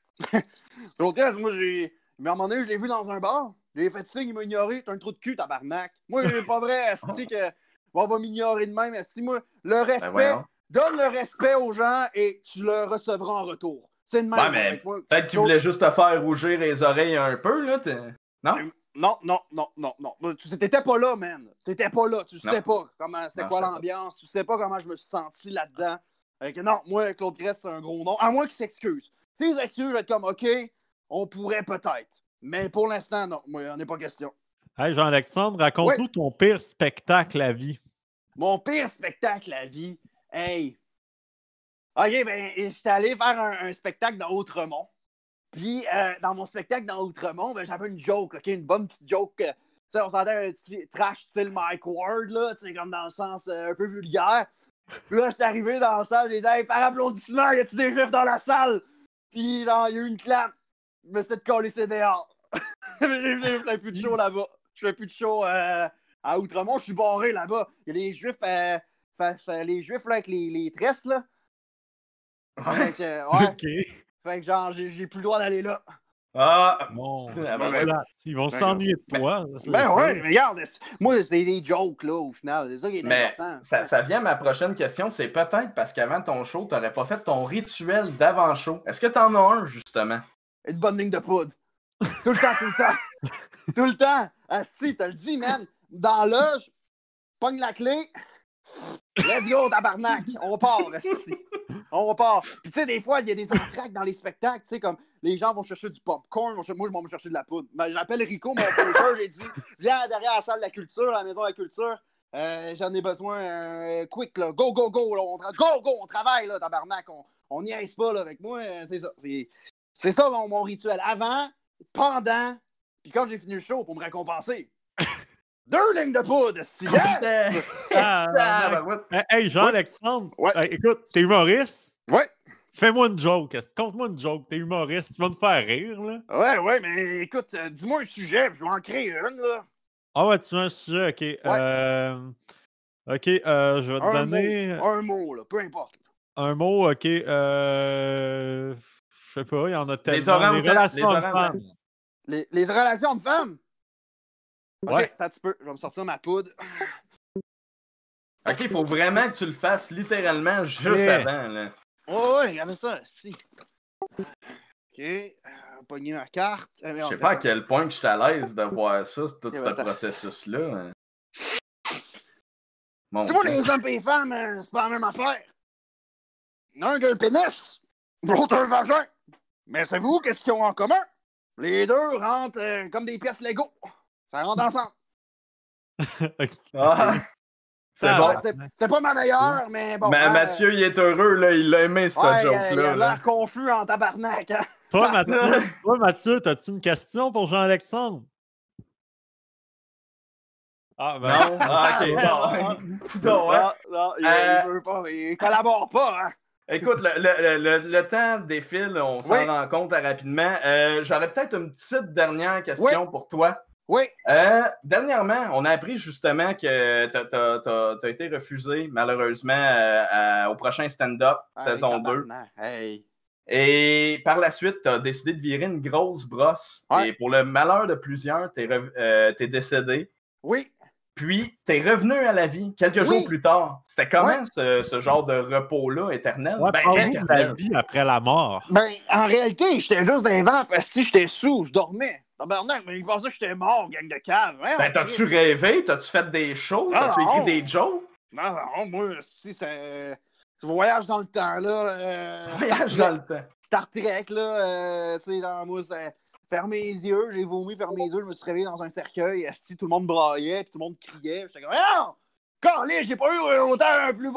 Speaker 4: Claude Crest, moi, à un moment donné, je l'ai vu dans un bar. J'ai fait signe, il m'a ignoré. T'as un trou de cul, tabarnak. Moi, c'est pas vrai, esti, que on va m'ignorer de même. Esti, moi, le respect, donne le respect aux gens et tu le recevras en retour. C'est de même avec moi.
Speaker 3: Peut-être qu'il voulait juste te faire rougir les oreilles un peu, là. Non?
Speaker 4: Non. Tu t'étais pas là, man. T'étais pas là. Tu sais pas comment c'était quoi l'ambiance. Tu sais pas comment je me suis senti là-dedans. Non, moi, Claude Crest, c'est un gros nom. À moins qu'il s'excuse. S'il s'excuse, je vais être comme, OK, on pourrait peut-être. Mais pour l'instant, non. Moi, il n'en est pas question.
Speaker 2: Hey, Jean-Alexandre, raconte-nous ton pire spectacle à vie.
Speaker 4: Mon pire spectacle à vie? Hey! OK, ben, j'étais allé faire un spectacle dans Outremont. Puis, dans mon spectacle dans Outremont, ben, j'avais une joke, OK? Une bonne petite joke. Tu sais, on s'entendait un petit trash style Mike Ward, là, tu sais, comme dans le sens un peu vulgaire. Puis là, j'étais arrivé dans la salle, j'ai dit, hey, par applaudissement, y a-tu des juifs dans la salle? Puis, genre, il y a eu une clap. Je me suis de coller ses dehors. Je fais plus de show là-bas. Je fais plus de show à Outremont. Je suis barré là-bas. Il y a les juifs, les juifs là, avec les tresses, là. Fait que, Fait que genre, j'ai plus le droit d'aller là.
Speaker 2: Bon, ils vont s'ennuyer de toi.
Speaker 4: Mais regarde, moi, c'est des jokes, là, au final. C'est ça qui est important.
Speaker 3: Ça vient à ma prochaine question. C'est peut-être parce qu'avant ton show, t'aurais pas fait ton rituel d'avant-show. Est-ce que t'en as un, justement?
Speaker 4: Une bonne ligne de poudre. Tout le temps. Tout le temps. Asti, t'as le dit, man. Dans l'âge, pogne la clé. Let's go, tabarnak. On part, asti. On part. Puis, tu sais, des fois, il y a des entractes dans les spectacles. Tu sais, comme les gens vont chercher du popcorn. Moi, je vais me chercher de la poudre. Ben, j'appelle Rico, mon coach. J'ai dit, viens derrière la salle de la culture, la maison de la culture. J'en ai besoin quick, là. Go, là. On travaille, là, tabarnak. On n'y aise pas, là, avec moi. C'est ça. C'est ça, mon rituel. Avant, pendant, puis quand j'ai fini le show pour me récompenser. 2 lignes de poudre, style.
Speaker 2: Hey, Jean-Alexandre, écoute, t'es humoriste?
Speaker 4: Ouais.
Speaker 2: Fais-moi une joke. Conte-moi une joke. T'es humoriste, tu vas me faire rire, là.
Speaker 4: Ouais, mais écoute, dis-moi un sujet, puis je vais en créer une, là.
Speaker 2: Ah ouais, tu veux un sujet, OK. OK, je vais te donner...
Speaker 4: Un mot, là, peu importe.
Speaker 2: Un mot, OK. Je sais pas, il y en a tellement.
Speaker 3: Les relations de femmes.
Speaker 4: Les relations de femmes?
Speaker 2: Ouais.
Speaker 4: OK, attends un petit peu, je vais me sortir ma poudre.
Speaker 3: OK, il faut vraiment que tu le fasses littéralement juste avant, là.
Speaker 4: Ouais, regardez ça, si. OK, pogner ma carte.
Speaker 3: Je sais pas à quel point que je suis à l'aise de voir ça, tout ce processus-là.
Speaker 4: Tu vois, les hommes et les femmes, c'est pas la même affaire. Un qui a un pénis, l'autre un vagin. Mais savez-vous qu'est-ce qu'ils ont en commun? Les deux rentrent comme des pièces Lego. Ça rentre ensemble.
Speaker 3: C'est bon.
Speaker 4: C'était pas ma meilleure, mais bon.
Speaker 3: Mais Mathieu, il est heureux, là. Il a aimé cette joke-là.
Speaker 4: Il a l'air confus en tabarnak. Hein?
Speaker 2: Toi, Mathieu, as-tu une question pour Jean-Alexandre?
Speaker 3: Ah, ben non. OK, bon.
Speaker 4: Non, il veut pas. Il collabore pas, hein?
Speaker 3: Écoute, le temps défile, on s'en rend compte rapidement. J'aurais peut-être une petite dernière question pour toi.
Speaker 4: Oui.
Speaker 3: Dernièrement, on a appris justement que tu as été refusé, malheureusement, au prochain stand-up, saison 2.
Speaker 4: Hey.
Speaker 3: Et par la suite, tu as décidé de virer une grosse brosse. Ouais. Et pour le malheur de plusieurs, t'es décédé.
Speaker 4: Oui.
Speaker 3: Puis, t'es revenu à la vie quelques jours plus tard. C'était comment ce genre de repos-là éternel?
Speaker 2: La vie après la mort.
Speaker 4: Ben, en réalité, j'étais juste dans les vents parce que j'étais sous, je dormais. Tabarnak, mais il pensait que j'étais mort, gang de cave.
Speaker 3: Ben, t'as-tu rêvé? T'as-tu fait des shows? T'as-tu écrit des jokes?
Speaker 4: Non, moi, c'est voyage dans le temps, là.
Speaker 3: Voyage dans le temps.
Speaker 4: Star Trek, là. Tu sais, genre, moi, c'est... Fermer les yeux, j'ai vomi, fermé les yeux, je me suis réveillé dans un cercueil, tout le monde braillait, puis tout le monde criait. J'étais comme, non! Calé, j'ai pas eu autant un plus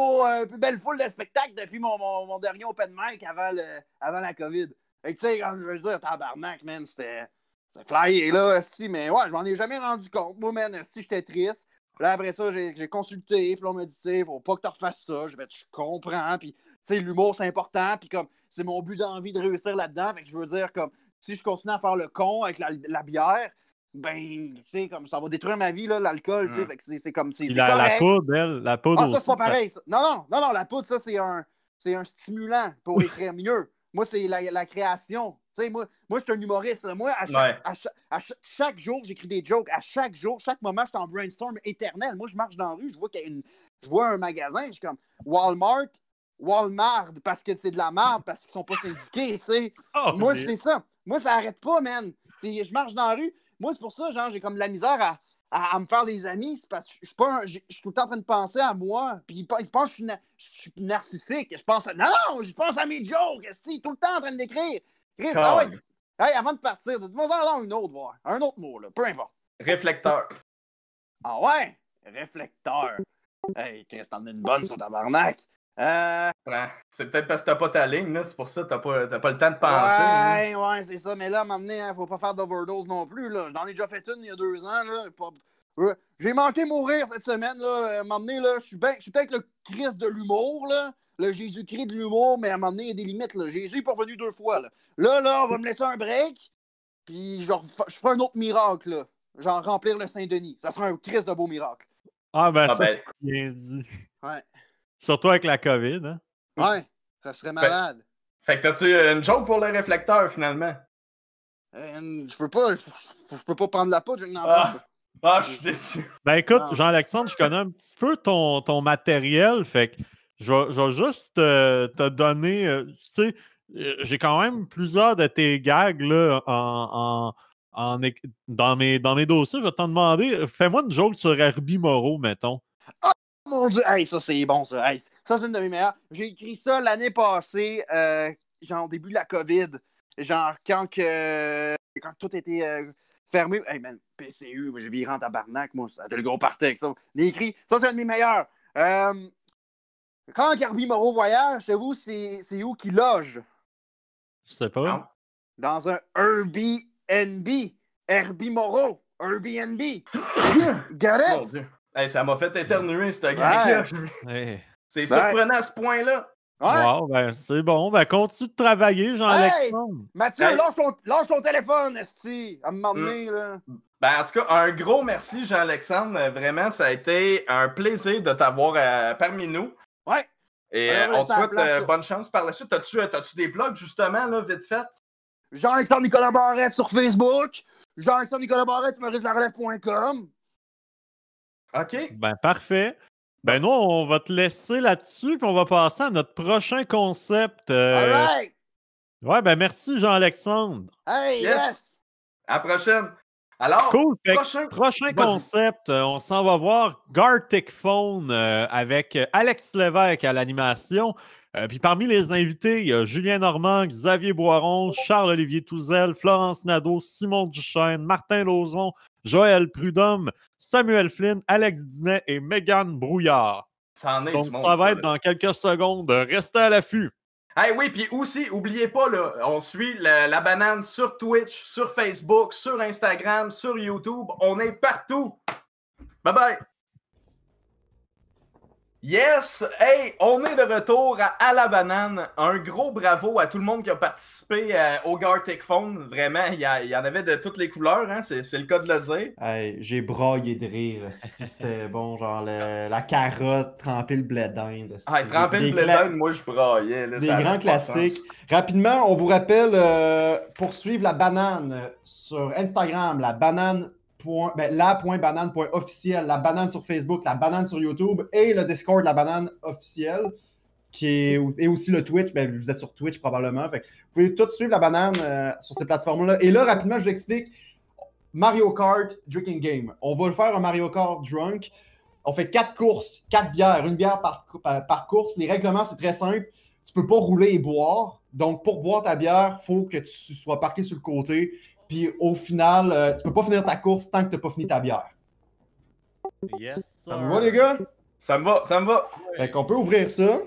Speaker 4: belle foule de spectacles depuis mon dernier open mic avant la COVID. Fait que tu sais, quand je veux dire, tabarnak, man, c'était C'est flyé, là, esti, mais ouais, je m'en ai jamais rendu compte. Moi, man, esti, j'étais triste. Là, après ça, j'ai consulté, puis là, on m'a dit, tu sais, faut pas que tu refasses ça. Je comprends, puis, tu sais, l'humour, c'est important, puis comme, c'est mon but d'envie de réussir là-dedans. Fait que je veux dire, comme, si je continue à faire le con avec la bière, ben, tu sais, comme, ça va détruire ma vie, là, l'alcool, tu sais. Fait que c'est comme, c'est
Speaker 2: Puis
Speaker 4: correct.
Speaker 2: la poudre, la poudre
Speaker 4: Ah,
Speaker 2: aussi.
Speaker 4: ça, c'est pas pareil. Ça. Non, la poudre, ça, c'est un stimulant pour écrire mieux. Moi, c'est la création. Tu sais, moi, je suis un humoriste. Là. Moi, chaque jour, j'écris des jokes. À chaque jour, chaque moment, je suis en brainstorm éternel. Moi, je marche dans la rue, je vois un magasin, je suis comme Walmart, parce que c'est de la merde, parce qu'ils sont pas syndiqués, tu sais.
Speaker 2: Oh,
Speaker 4: Moi, c'est ça. Moi, ça arrête pas, man. Je marche dans la rue. Moi, c'est pour ça, genre, j'ai comme de la misère à me faire des amis. C'est parce que je suis tout le temps en train de penser à moi. Puis ils pensent que je suis narcissique. Je pense à... Non, je pense à mes jokes. Tout le temps en train d'écrire. Hey, avant de partir, dites-moi en une autre, voir. Un autre mot, là. Peu importe.
Speaker 3: Réflecteur.
Speaker 4: Ah ouais? Réflecteur. Hey, Chris, t'en as une bonne, ça, tabarnak.
Speaker 3: Ouais, c'est peut-être parce que t'as pas ta ligne, là. C'est pour ça que t'as pas le temps de penser.
Speaker 4: Ouais, c'est ça. Mais là, à un moment donné, faut pas faire d'overdose non plus, là. J'en ai déjà fait une il y a 2 ans, là. J'ai manqué mourir cette semaine, là. À un moment donné, là, je suis peut-être le Christ de l'humour, là. Le Jésus-Christ de l'humour, mais à un moment donné, il y a des limites, là. Jésus est pas revenu 2 fois, là. Là, on va me laisser un break, puis je ferai un autre miracle, là. Genre remplir le Saint-Denis. Ça sera un Christ de beau miracle.
Speaker 2: Ah, ben, ça, c'est bien dit.
Speaker 4: Ouais.
Speaker 2: Surtout avec la COVID, hein?
Speaker 4: Ouais, ça serait malade.
Speaker 3: Fait que t'as-tu une joke pour le réflecteur, finalement?
Speaker 4: Je peux pas prendre la poudre, je vais en prendre.
Speaker 3: Ah, je suis déçu.
Speaker 2: Ben écoute, Jean-Alexandre, je connais un petit peu ton matériel, fait que je vais juste te donner, tu sais, j'ai quand même plusieurs de tes gags là, dans mes dossiers. Je vais t'en demander, fais-moi une joke sur Herbie Moreau, mettons.
Speaker 4: Mon Dieu, hey, ça c'est bon, ça. Hey, ça c'est une de mes meilleures. J'ai écrit ça l'année passée, genre au début de la COVID. Genre quand tout était fermé. Hey man, PCU, moi j'ai viré en tabarnak, moi. Ça a été le gros party avec ça. J'ai écrit, ça c'est un de mes meilleurs. Quand Herbie Moreau voyage, chez vous, c'est où qu'il loge?
Speaker 2: Je sais pas.
Speaker 3: Non.
Speaker 4: Dans un Airbnb. Herbie Moreau. Airbnb. Get it?
Speaker 3: Mon Dieu. Hey, ça m'a fait éternuer, ce gars-là.
Speaker 2: Hey.
Speaker 3: C'est surprenant à ce point-là.
Speaker 4: Ouais.
Speaker 2: Wow, ben c'est bon. Ben continue de travailler, Jean-Alexandre.
Speaker 4: Hey, Mathieu, lâche ton téléphone, esti. À m'emmener, là.
Speaker 3: Ben, en tout cas, un gros merci, Jean-Alexandre. Vraiment, ça a été un plaisir de t'avoir parmi nous.
Speaker 4: Ouais.
Speaker 3: Et on te souhaite bonne chance par la suite. T'as-tu des blogs, justement, là, vite fait?
Speaker 4: Jean-Alexandre Nicolas Barrette sur Facebook. Jean-Alexandre Nicolas Barrette, mauricelarelève.com.
Speaker 3: OK.
Speaker 2: Ben, parfait. Ben, nous, on va te laisser là-dessus, puis on va passer à notre prochain concept.
Speaker 4: All right.
Speaker 2: Ouais, ben, merci, Jean-Alexandre.
Speaker 4: Hey, yes.
Speaker 3: À la prochaine. Alors,
Speaker 2: cool. Prochain
Speaker 3: Vas-y.
Speaker 2: concept, on s'en va voir Gartic Phone avec Alex Lévesque à l'animation. Puis parmi les invités, il y a Julien Normand, Xavier Boiron, Charles-Olivier Touzel, Florence Nadeau, Simon Duchesne, Martin Lauzon, Joël Prudhomme, Samuel Flynn, Alex Dinet et Mégane Brouillard.
Speaker 3: Ça en est
Speaker 2: Donc,
Speaker 3: du monde,
Speaker 2: ça va être dans quelques secondes. Restez à l'affût.
Speaker 3: Hey, oui, puis aussi, oubliez pas, là, on suit la banane sur Twitch, sur Facebook, sur Instagram, sur YouTube. On est partout. Bye-bye. Yes! Hey, on est de retour à la banane. Un gros bravo à tout le monde qui a participé au Gartic Phone. Vraiment, il y en avait de toutes les couleurs, hein? C'est le cas de le dire.
Speaker 1: Hey, j'ai braillé de rire. C'était bon, genre la carotte, tremper le blé d'Inde.
Speaker 3: Hey, tremper le blé d'Inde, moi je braillais. Là,
Speaker 1: des grands classiques. Rapidement, on vous rappelle, pour suivre la banane sur Instagram, la.banane.officiel, la banane sur Facebook, la banane sur YouTube et le Discord de la banane officielle, et aussi le Twitch. Ben, vous êtes sur Twitch probablement. Fait que vous pouvez tout suivre la banane sur ces plateformes-là. Et là, rapidement, je vous explique Mario Kart Drinking Game. On va faire un Mario Kart Drunk. On fait 4 courses, 4 bières, une bière par course. Les règlements, c'est très simple. Tu peux pas rouler et boire. Donc, pour boire ta bière, il faut que tu sois parqué sur le côté. Puis au final, tu peux pas finir ta course tant que tu n'as pas fini ta bière.
Speaker 2: Yes,
Speaker 1: ça vous va, les gars?
Speaker 3: Ça me va.
Speaker 1: Fait qu'on peut ouvrir ça.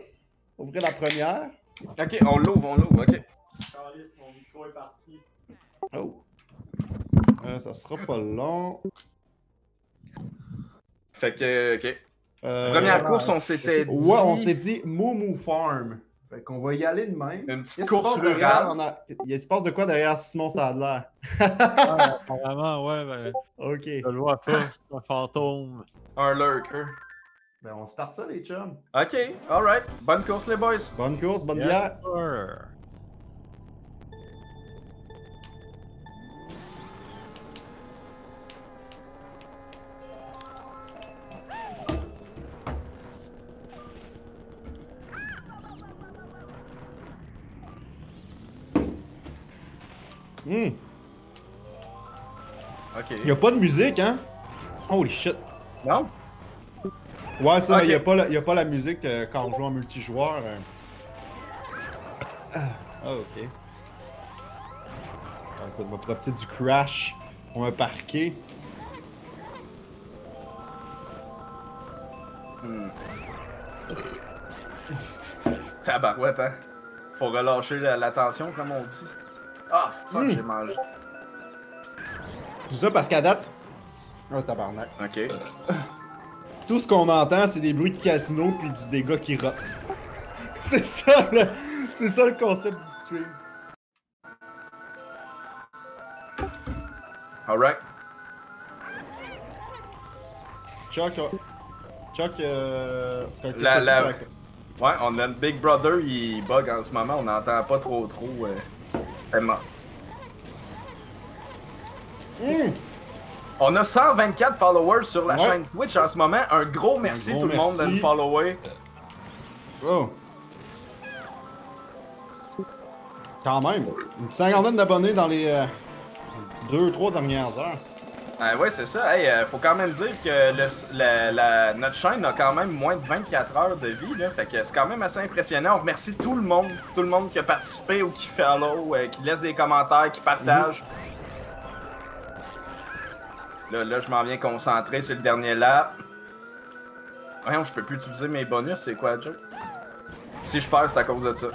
Speaker 1: Ouvrir la première.
Speaker 3: OK, on l'ouvre, OK.
Speaker 2: Mon micro est parti.
Speaker 1: Oh. Ça sera pas long.
Speaker 3: Fait que, ok. Première course, on s'était dit...
Speaker 1: Ouais, on s'est dit Moumou Farm. Fait qu'on va y aller de même.
Speaker 3: Une petite
Speaker 1: Qu'est-ce
Speaker 3: course
Speaker 1: qui se passe derrière?
Speaker 3: rurale.
Speaker 1: Il se passe de quoi derrière Simon Sadler?
Speaker 2: Apparemment, ouais, ben,
Speaker 1: Ok.
Speaker 2: je le vois pas, c'est un fantôme.
Speaker 3: Un lurker.
Speaker 1: Ben, on start ça, les chums.
Speaker 3: Ok, alright. Bonne course, les boys.
Speaker 1: Bonne course, bonne
Speaker 2: Yes,
Speaker 1: bière.
Speaker 2: sir.
Speaker 3: Ok.
Speaker 1: Il n'y a pas de musique, hein? Holy shit.
Speaker 3: Non?
Speaker 1: Ouais, ça,
Speaker 3: Ok.
Speaker 1: mais il n'y a pas la musique quand on joue en multijoueur. Ah, ok. Écoute, on va profiter du crash. On va parquer.
Speaker 3: Tabarouette, hein? Faut relâcher la tension, comme on dit. Ah, fuck, j'ai mangé.
Speaker 1: Tout ça parce qu'à date. Oh, tabarnak.
Speaker 3: Ok.
Speaker 1: Tout ce qu'on entend, c'est des bruits de casino puis des gars qui rotent. C'est ça, le concept du stream.
Speaker 3: Alright.
Speaker 1: Chuck, t'as été
Speaker 3: La-
Speaker 1: saisi
Speaker 3: la-
Speaker 1: sur
Speaker 3: Ouais, on a le Big Brother, il bug en ce moment, on n'entend pas trop. Tellement. On a 124 followers sur la
Speaker 1: Ouais.
Speaker 3: chaîne Twitch en ce moment. Un gros merci
Speaker 1: gros
Speaker 3: tout le monde de
Speaker 1: merci.
Speaker 3: nous follower.
Speaker 1: Oh. Quand même, une cinquantaine d'abonnés dans les 2-3 dernières heures.
Speaker 3: Ouais, c'est ça. Hey, faut quand même dire que notre chaîne a quand même moins de 24 heures de vie, là. Fait que c'est quand même assez impressionnant. On remercie tout le monde qui a participé ou qui follow, qui laisse des commentaires, qui partage. Là, je m'en viens concentrer, c'est le dernier lap. Voyons, je peux plus utiliser mes bonus, c'est quoi, Joe? Si je perds, c'est à cause de ça.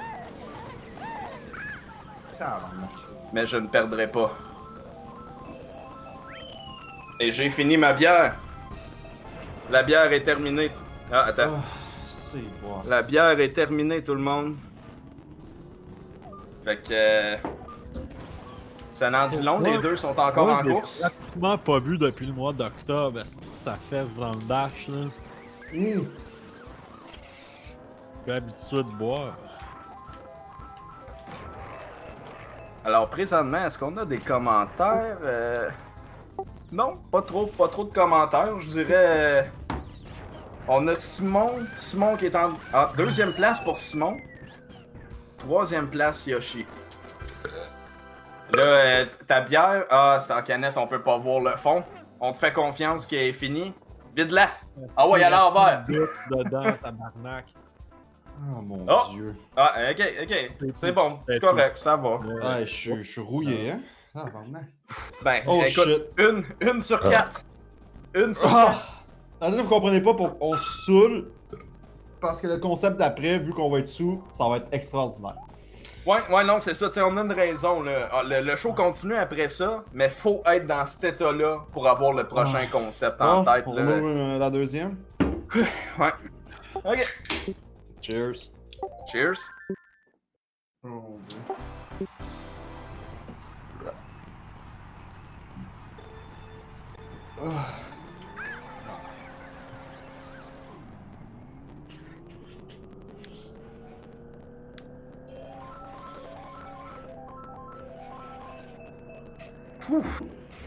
Speaker 3: Mais je ne perdrai pas. Et j'ai fini ma bière. La bière est terminée. Ah, attends.
Speaker 1: C'est bon.
Speaker 3: La bière est terminée, tout le monde. Fait que... ça n'en dit long, les deux sont encore
Speaker 2: Moi,
Speaker 3: en
Speaker 2: j'ai
Speaker 3: course.
Speaker 2: pratiquement pas bu depuis le mois d'octobre. Esti, ça fesse dans le dash, là. Je suis habitué de boire.
Speaker 3: Alors, présentement, est-ce qu'on a des commentaires? Non, pas trop de commentaires. Je dirais... on a Simon qui est en... Ah, deuxième place pour Simon. Troisième place, Yoshi. Là, ta bière... Ah, c'est en canette, on peut pas voir le fond. On te fait confiance qu'elle est finie. Vide-la! Ah ouais, elle est en verre!
Speaker 2: Dedans, tabarnak.
Speaker 1: Oh mon
Speaker 3: Oh!
Speaker 1: dieu.
Speaker 3: Ah, ok. C'est bon, c'est correct, ça va.
Speaker 1: Ouais, je suis rouillé, hein? Ah, pardon.
Speaker 3: Ben,
Speaker 1: Oh,
Speaker 3: écoute,
Speaker 1: shit.
Speaker 3: une sur 4. Une sur
Speaker 1: Ah!
Speaker 3: 4.
Speaker 1: Attendez, vous comprenez pas, on se saoule. Parce que le concept d'après, vu qu'on va être sous, ça va être extraordinaire.
Speaker 3: Ouais, non, c'est ça, tu sais, on a une raison, là. Ah, le show continue après ça, mais faut être dans cet état-là pour avoir le prochain concept en tête,
Speaker 1: On
Speaker 3: là.
Speaker 1: ouvre la deuxième.
Speaker 3: Ouais. Ok.
Speaker 1: Cheers.
Speaker 3: Cheers.
Speaker 1: Oh mon dieu.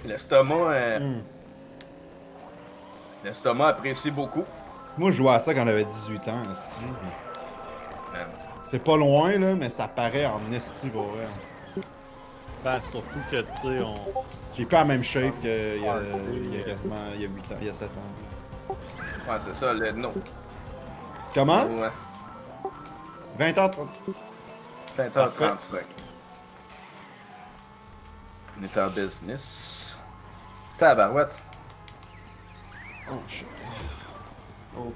Speaker 3: L'estomac, l'estomac apprécie beaucoup.
Speaker 1: Moi, je jouais à ça quand j'avais 18 ans, esti.
Speaker 3: Man.
Speaker 1: C'est pas loin, là, mais ça paraît en esti, pour vrai.
Speaker 2: Ben, surtout que, tu sais, on...
Speaker 1: J'ai pas la même shape qu'il y a quasiment il y a 8 ans, il y a 7 ans.
Speaker 3: Ouais, c'est ça, le no.
Speaker 1: Comment?
Speaker 3: Ouais.
Speaker 1: 20h30.
Speaker 3: 20h35. On est en business. Tabarouette.
Speaker 1: Oh shit. Oh.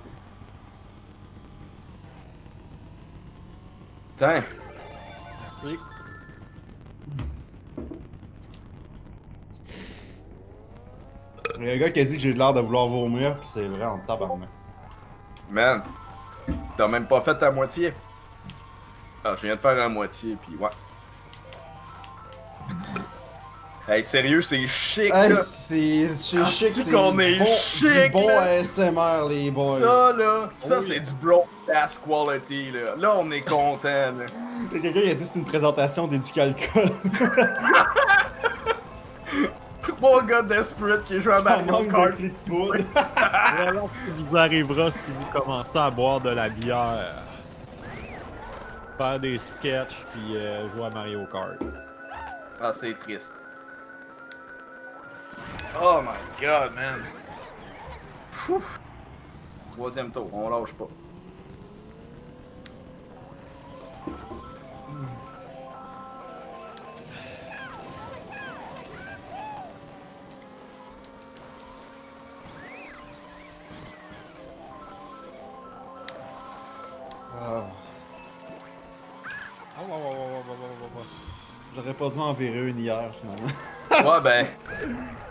Speaker 3: Tiens.
Speaker 2: Merci.
Speaker 1: Il y a un gars qui a dit que j'ai l'air de vouloir vomir, pis c'est vrai en tabarnak.
Speaker 3: Man, t'as même pas fait ta moitié. Ah, je viens de faire la moitié, pis ouais. Hey, sérieux, c'est chic,
Speaker 1: Hey,
Speaker 3: là.
Speaker 1: c'est chic, c'est
Speaker 3: qu'on est chic,
Speaker 1: du bon
Speaker 3: là.
Speaker 1: ASMR, les boys.
Speaker 3: Ça, là, ça,
Speaker 1: Oui.
Speaker 3: c'est du broadcast quality, là. Là, on est content, là.
Speaker 1: Il y a quelqu'un qui a dit que c'est une présentation d'Éducalcool.
Speaker 3: 3 gars desperate qui jouent à
Speaker 1: Ça
Speaker 3: Mario
Speaker 1: manque de
Speaker 3: Kart.
Speaker 1: clés de poudre.
Speaker 2: Voilà ce qui vous arrivera si vous commencez à boire de la bière. Faire des sketchs puis jouer à Mario Kart.
Speaker 3: Ah, c'est triste. Oh my god, man. Pouf. 3e tour, on lâche pas.
Speaker 1: Ah. J'aurais pas dû en virer une hier, finalement.
Speaker 3: Ouais, ben.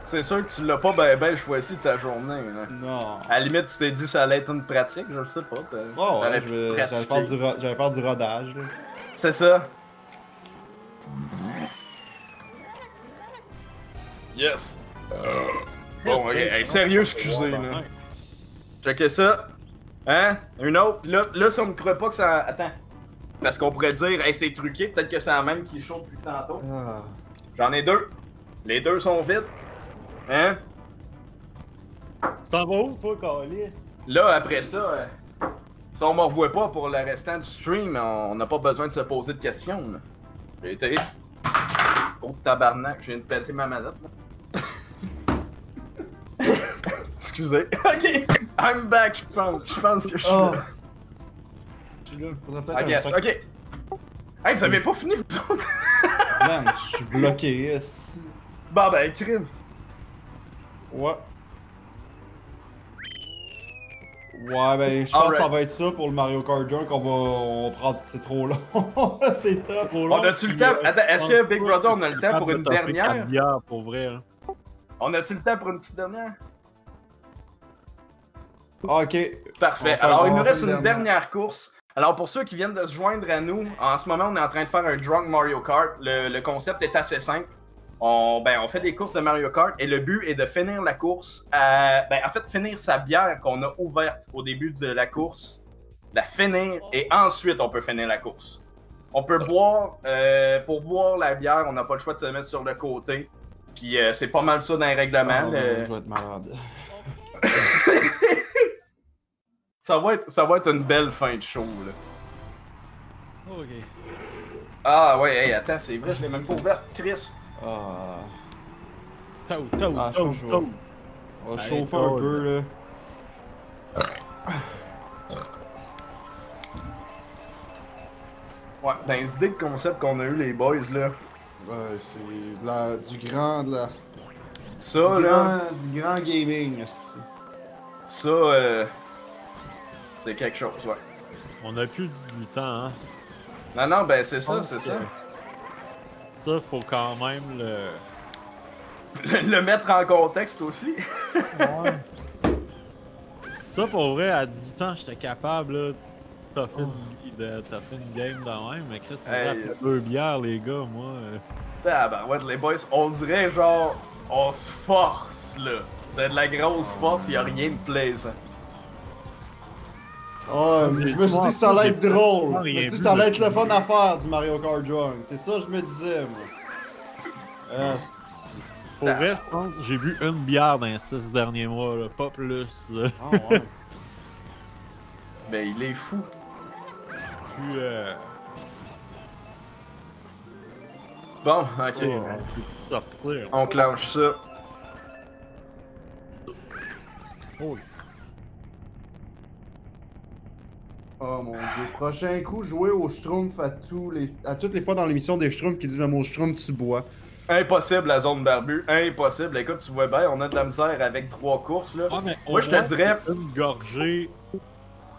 Speaker 3: C'est sûr que tu l'as pas ben choisi ta journée, là.
Speaker 1: Non.
Speaker 3: À la limite, tu t'es dit que ça allait être une pratique, je sais pas.
Speaker 1: Oh, ouais,
Speaker 3: T'aurais pu pratiquer.
Speaker 1: j'allais faire du rodage, là.
Speaker 3: C'est ça. Yes. Bon, ok, hey, sérieux, excusez, là. Checkez ça. Hein? Une autre. Là, ça me croit pas que ça. Attends. Parce qu'on pourrait dire, hey, c'est truqué, peut-être que c'est la même qui est chaud depuis tantôt.
Speaker 1: Ah.
Speaker 3: J'en ai 2. Les 2 sont vides. Hein?
Speaker 2: Tu t'en vas où, toi, Calis?
Speaker 3: Là, après ça, si on me revoit pas pour le restant du stream, on n'a pas besoin de se poser de questions. Là. J'ai été. Oh tabarnak, je viens de péter ma manette. Excusez. Ok, I'm back, je pense. Je pense que je suis
Speaker 1: Oh.
Speaker 3: là.
Speaker 1: Je suis là. Faudrait
Speaker 3: I
Speaker 1: peut-être un
Speaker 3: guess,
Speaker 1: sac.
Speaker 3: ok. Hey, vous avez pas fini, vous autres?
Speaker 1: Man, je suis bloqué, yes.
Speaker 3: Bon, ben, crime.
Speaker 1: Ouais. Ouais, ben, je pense que ça va être ça pour le Mario Kart Junk. On va prendre. C'est trop long. C'est top.
Speaker 3: On a-tu le temps? Attends, est-ce que Big Brother, on a le temps pour une dernière?
Speaker 2: Bière, pour vrai, hein.
Speaker 3: On a-tu le temps pour une petite dernière?
Speaker 1: Ok.
Speaker 3: Parfait.
Speaker 1: On va
Speaker 3: Alors,
Speaker 1: faire-
Speaker 3: il
Speaker 1: on
Speaker 3: nous
Speaker 1: va
Speaker 3: reste
Speaker 1: faire
Speaker 3: une
Speaker 1: une
Speaker 3: dernière course. Alors, pour ceux qui viennent de se joindre à nous, en ce moment, on est en train de faire un Drunk Mario Kart. Le concept est assez simple. On fait des courses de Mario Kart et le but est de finir la course en fait, finir sa bière qu'on a ouverte au début de la course, la finir et ensuite on peut finir la course. On peut boire, pour boire la bière, on n'a pas le choix de se mettre sur le côté. Puis c'est pas mal ça dans les règlements.
Speaker 1: Ah, ouais, je vais être malade.
Speaker 3: Ça va être une belle fin de show, là.
Speaker 2: Ok.
Speaker 3: Ah ouais, hey, attends, c'est vrai, je l'ai même pas ouvert, Chris.
Speaker 1: Ah.
Speaker 2: Tau,
Speaker 1: Ah, je pense que je vais- On va
Speaker 2: Allez,
Speaker 1: chauffer un
Speaker 2: Paul.
Speaker 1: peu, là.
Speaker 3: Ouais, dans les idées de concept qu'on a eu les boys, là.
Speaker 1: Ouais, c'est du grand,
Speaker 3: Ça, là,
Speaker 1: du grand gaming, esti.
Speaker 3: ça, c'est quelque chose, ouais.
Speaker 2: On a plus 18 ans, hein.
Speaker 3: Non, non, ben c'est ça,
Speaker 1: Oh,
Speaker 3: c'est ça.
Speaker 2: Ça, faut quand même le...
Speaker 3: Le mettre en contexte aussi.
Speaker 2: Ouais. Ça, pour vrai, à 18 ans, j'étais capable, là. T'as fait une game de même, mais Chris,
Speaker 3: Hey,
Speaker 2: après 2 bières, les gars, moi...
Speaker 3: Tabarouette, les boys, on dirait genre, on se force, là. C'est de la grosse force, y a rien de plaisant.
Speaker 1: Ouais, mais je me suis dit que ça allait être drôle. Je me
Speaker 2: Rien
Speaker 1: suis dit que
Speaker 2: vu
Speaker 1: ça allait être
Speaker 2: depuis.
Speaker 1: le fun à faire du Mario Kart Drunk. C'est ça que je me disais, moi. Esti.
Speaker 2: Pour vrai, je pense que j'ai bu une bière dans les 6 derniers mois, là, pas plus.
Speaker 1: Ah ouais.
Speaker 3: Ben, il est fou.
Speaker 2: Puis,
Speaker 3: Bon, ok.
Speaker 2: on peut plus sortir.
Speaker 3: On clenche ça.
Speaker 2: Oh,
Speaker 1: Oh mon dieu. Prochain coup, jouer au Schtroumpf à toutes les fois dans l'émission des Schtroumpfs qui disent le mot Schtroumpf, tu bois.
Speaker 3: Impossible la zone barbu, impossible. Écoute, tu vois bien, on a de la misère avec 3 courses, là.
Speaker 2: Ah, mais
Speaker 3: Moi, je te dirais,
Speaker 2: c'est une gorgée.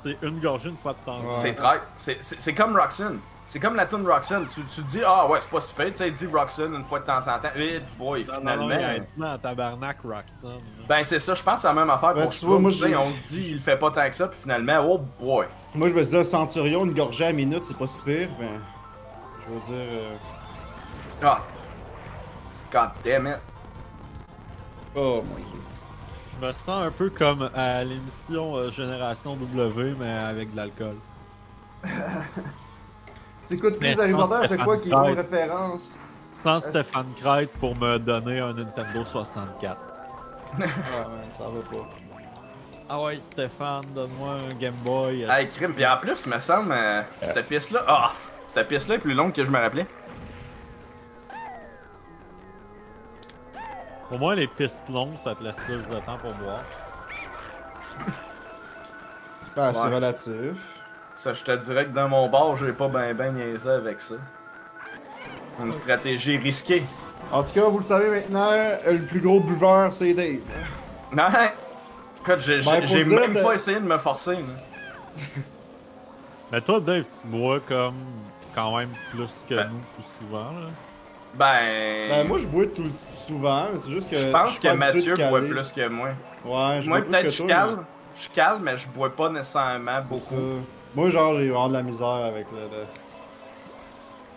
Speaker 2: C'est une gorgée une fois de temps.
Speaker 1: Ouais.
Speaker 3: c'est traite. C'est comme Roxanne. C'est comme la tune Roxanne. Tu te dis, ah ouais, c'est pas super. Tu sais, il dit Roxanne une fois de temps en temps. Et boy, finalement.
Speaker 2: Il en tabarnak, Roxanne.
Speaker 3: Ben, c'est ça, je pense que c'est la même affaire pour
Speaker 1: tu vois, moi,
Speaker 3: on se dit, il le fait pas tant que ça, puis finalement, oh boy.
Speaker 1: Moi, je me disais, Centurion, une gorgée à minute, c'est pas si pire, mais. Je veux dire.
Speaker 3: Ah. God damn it.
Speaker 1: Oh mon dieu.
Speaker 2: Je me sens un peu comme à l'émission Génération W, mais avec de l'alcool.
Speaker 1: Tu écoutes plus Harry Potter, c'est quoi qui est une référence?
Speaker 2: Sans Stéphane Crête pour me donner un Nintendo 64.
Speaker 1: Ah ouais, ça va pas.
Speaker 2: Ah ouais, Stéphane, donne-moi un Game Boy.
Speaker 3: Hey, crime. Puis en plus, il me semble, cette pièce-là. Ah! Cette pièce-là est plus longue que je me rappelais.
Speaker 2: Au moins, les pistes longues, ça te laisse plus de temps pour boire.
Speaker 1: Ben, c'est
Speaker 3: Ouais.
Speaker 1: relatif.
Speaker 3: Ça, je te dirais que dans mon bar, j'ai pas ben niaisé avec ça. Une stratégie risquée.
Speaker 1: En tout cas, vous le savez maintenant, le plus gros buveur, c'est Dave.
Speaker 3: Non! Écoute, j'ai
Speaker 1: Ben, faut
Speaker 3: j'ai
Speaker 1: dire,
Speaker 3: même pas essayé de me forcer, là.
Speaker 2: Mais toi, Dave, tu bois comme quand même plus que
Speaker 3: Ça-
Speaker 2: nous, plus souvent, là.
Speaker 1: Ben, moi, je bois tout souvent, mais c'est juste que.
Speaker 3: je pense
Speaker 1: suis
Speaker 3: que
Speaker 1: pas habitué
Speaker 3: Mathieu
Speaker 1: de
Speaker 3: boit
Speaker 1: caler.
Speaker 3: plus que moi.
Speaker 1: Ouais, je
Speaker 3: Moi,
Speaker 1: bois plus
Speaker 3: peut-être
Speaker 1: que
Speaker 3: je
Speaker 1: toi,
Speaker 3: cale. Je cale, mais je bois pas nécessairement
Speaker 1: mais c'est
Speaker 3: beaucoup.
Speaker 1: ça. Moi, genre, j'ai vraiment de la misère avec le...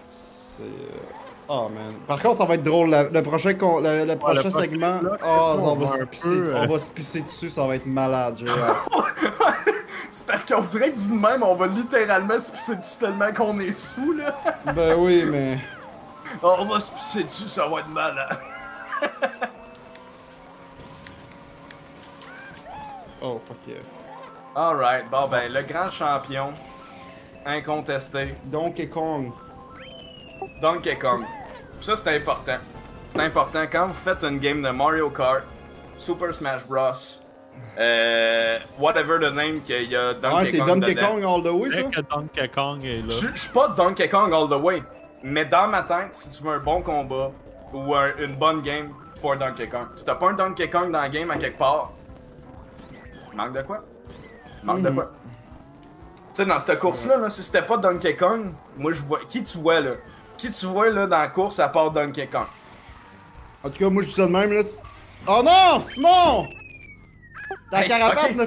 Speaker 1: C'est... Oh, man. Par contre, ça va être drôle. Le prochain, le prochain
Speaker 2: prochain
Speaker 1: segment,
Speaker 2: bloc,
Speaker 1: oh,
Speaker 2: on
Speaker 1: on va
Speaker 2: va
Speaker 1: se
Speaker 2: un
Speaker 1: pisser,
Speaker 2: peu,
Speaker 1: on va se pisser dessus, ça va être malade, j'ai hâte.
Speaker 3: C'est parce qu'on dirait que dit de même, on va littéralement se pisser dessus tellement qu'on est sous, là.
Speaker 1: Ben oui, mais...
Speaker 3: On va se pisser dessus, ça va être malade.
Speaker 1: Oh, fuck yeah.
Speaker 3: Alright, bon ben, le grand champion, incontesté,
Speaker 1: Donkey Kong.
Speaker 3: Donkey Kong. Ça, c'est important. C'est important, quand vous faites une game de Mario Kart, Super Smash Bros, whatever the name qu'il y a
Speaker 1: Ouais,
Speaker 3: Donkey
Speaker 1: t'es
Speaker 3: Kong
Speaker 1: Donkey
Speaker 3: dedans.
Speaker 1: Kong all the way,
Speaker 2: Dès
Speaker 1: toi?
Speaker 2: que Donkey Kong est là.
Speaker 3: Je suis pas Donkey Kong all the way, mais dans ma tête, si tu veux un bon combat ou une bonne game, faut un Donkey Kong. Si t'as pas un Donkey Kong dans la game à quelque part, manque de quoi? Manque de quoi? Tu sais, dans cette course-là, là, si c'était pas Donkey Kong, moi je vois. Qui tu vois là? Qui tu vois là dans la course à part Donkey Kong?
Speaker 1: En tout cas, moi, je dis ça de même, là. Oh non, Simon! Ta
Speaker 3: Hey,
Speaker 1: carapace
Speaker 3: ok.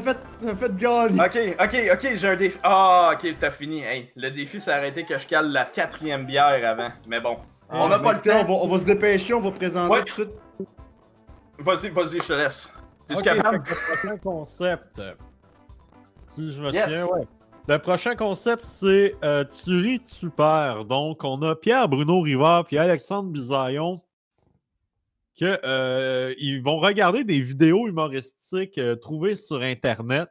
Speaker 1: me fait gagner.
Speaker 3: Ok, j'ai un défi. Ah, ok, t'as fini. Hey, le défi s'est arrêté que je cale la 4e bière avant. Mais bon, on n'a
Speaker 1: Ah,
Speaker 3: pas
Speaker 1: mais
Speaker 3: le temps.
Speaker 1: On va se dépêcher, on va présenter
Speaker 3: Ouais.
Speaker 1: tout de suite.
Speaker 3: Vas-y, je te laisse. T'es-tu
Speaker 2: Ok,
Speaker 3: capable?
Speaker 2: fait que le prochain concept, si je me
Speaker 3: Yes.
Speaker 2: souviens, ouais. Le prochain concept, c'est Tu ris, tu perds. Donc, on a Pierre Bruno Rivard puis Alexandre Bisaillon que ils vont regarder des vidéos humoristiques trouvées sur Internet.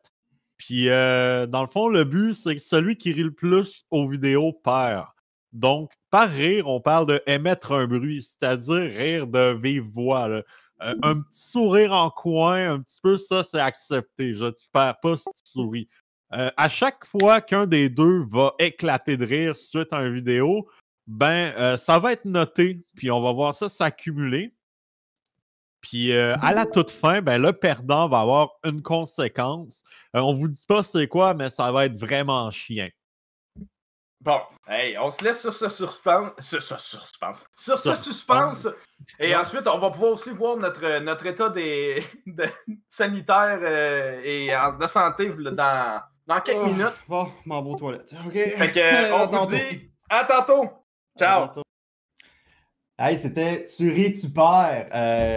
Speaker 2: Puis, dans le fond, le but, c'est que celui qui rit le plus aux vidéos perd. Donc, par rire, on parle de émettre un bruit, c'est-à-dire rire de vive voix, là. Un petit sourire en coin, un petit peu, ça, c'est accepté. Tu perds pas si tu souris. À chaque fois qu'un des deux va éclater de rire suite à une vidéo, ben, ça va être noté, puis on va voir ça s'accumuler. Puis à la toute fin, ben, le perdant va avoir une conséquence. On vous dit pas c'est quoi, mais ça va être vraiment chien.
Speaker 3: Bon, hey, on se laisse sur ce suspense. Sur ce suspense. Et ensuite, on va pouvoir aussi voir notre état sanitaire et de santé là, dans quelques minutes.
Speaker 1: Bon, m'en vais aux toilettes. Ok.
Speaker 3: Fait que, on vous dit à tantôt. Ciao.
Speaker 1: Hey, c'était Tu ris, tu perds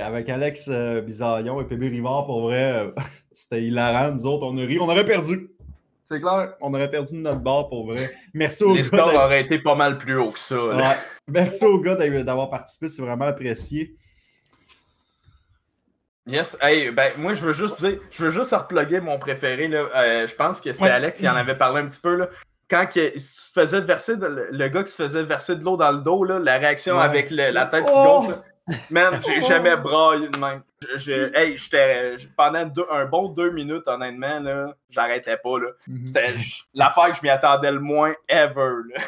Speaker 1: avec Alex Bisaillon et PB Rivard. Pour vrai, c'était hilarant. Nous autres, on a ri. On aurait perdu. C'est clair, on aurait perdu de notre bord pour vrai. Merci aux
Speaker 3: Les
Speaker 1: gars.
Speaker 3: scores auraient été pas mal plus hauts que ça. Là.
Speaker 1: Ouais. Merci aux gars d'avoir participé. C'est vraiment apprécié.
Speaker 3: Yes. Hey, ben, moi, je veux juste reploguer mon préféré. Là. Je pense que c'était Alex qui en avait parlé un petit peu. Là. Quand il se faisait verser le gars qui se faisait verser de l'eau dans le dos, là, la réaction avec la tête qui gonfle. Là. Man, j'ai jamais braillé de même. Hey, j'étais pendant un bon 2 minutes, honnêtement, là, j'arrêtais pas. Là. C'était l'affaire que je m'y attendais le moins ever. Là.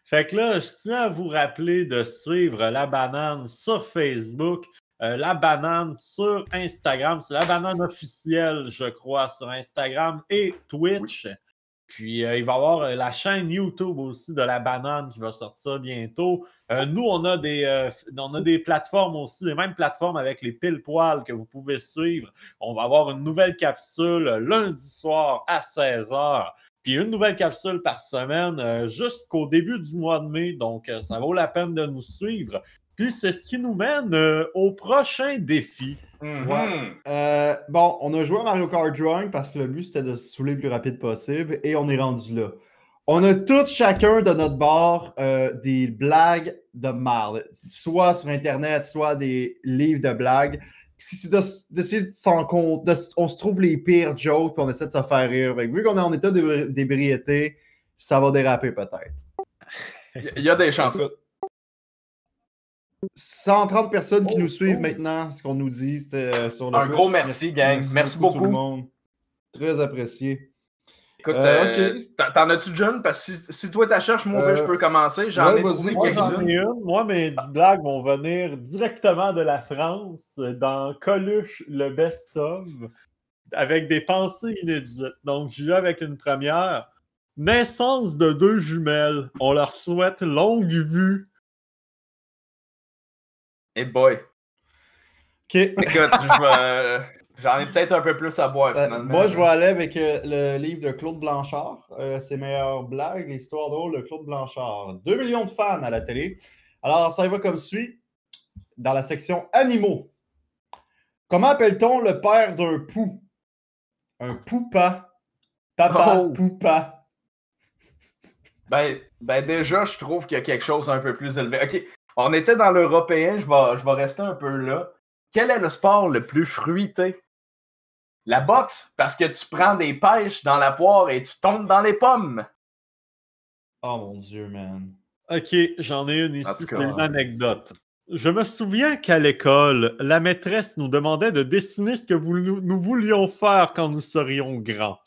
Speaker 2: Fait que là, je tiens à vous rappeler de suivre La Banane sur Facebook, La Banane sur Instagram. C'est La Banane officielle, je crois, sur Instagram et Twitch. Puis il va y avoir la chaîne YouTube aussi de la banane qui va sortir bientôt. Nous, on a des plateformes aussi, les mêmes plateformes avec les pile-poils que vous pouvez suivre. On va avoir une nouvelle capsule lundi soir à 16h. Puis une nouvelle capsule par semaine jusqu'au début du mois de mai. Donc, ça vaut la peine de nous suivre. Puis c'est ce qui nous mène au prochain défi.
Speaker 1: Ouais. Bon, on a joué à Mario Kart Drawing parce que le but c'était de se saouler le plus rapide possible et on est rendu là. On a tous chacun de notre bord des blagues de merde, soit sur Internet, soit des livres de blagues. C'est d'essayer de s'en compte, on se trouve les pires jokes puis on essaie de se faire rire. Donc, vu qu'on est en état d'ébriété, ça va déraper peut-être.
Speaker 3: Il y a des chances.
Speaker 1: 130 personnes qui nous suivent maintenant, ce qu'on nous dit, c'était sur le
Speaker 3: Un gros merci, gang. Merci beaucoup.
Speaker 1: Tout le monde. Très apprécié.
Speaker 3: Écoute,
Speaker 1: OK.
Speaker 3: t'en as-tu, John? Parce que si toi t'as cherché, moi, je peux commencer. J'en ai trouvé quelques-unes.
Speaker 2: Moi, mes blagues vont venir directement de la France, dans Coluche, le best-of, avec des pensées inédites. Donc, je vais avec une première. Naissance de 2 jumelles. On leur souhaite longue vue.
Speaker 3: Hey boy.
Speaker 1: OK.
Speaker 3: Écoute, j'en ai peut-être un peu plus à boire, finalement.
Speaker 1: Moi, je vais aller avec le livre de Claude Blanchard. Ses meilleures blagues, l'histoire drôle de Claude Blanchard. 2 millions de fans à la télé. Alors, ça va comme suit. Dans la section animaux. Comment appelle-t-on le père d'un pou? Un poupa. Papa, poupa.
Speaker 3: Ben, déjà, je trouve qu'il y a quelque chose un peu plus élevé. OK, on était dans l'européen, je vais rester un peu là. Quel est le sport le plus fruité? La boxe, parce que tu prends des pêches dans la poire et tu tombes dans les pommes.
Speaker 1: Oh mon Dieu, man.
Speaker 2: OK, j'en ai une ici, c'est une anecdote. Je me souviens qu'à l'école, la maîtresse nous demandait de dessiner ce que nous voulions faire quand nous serions grands.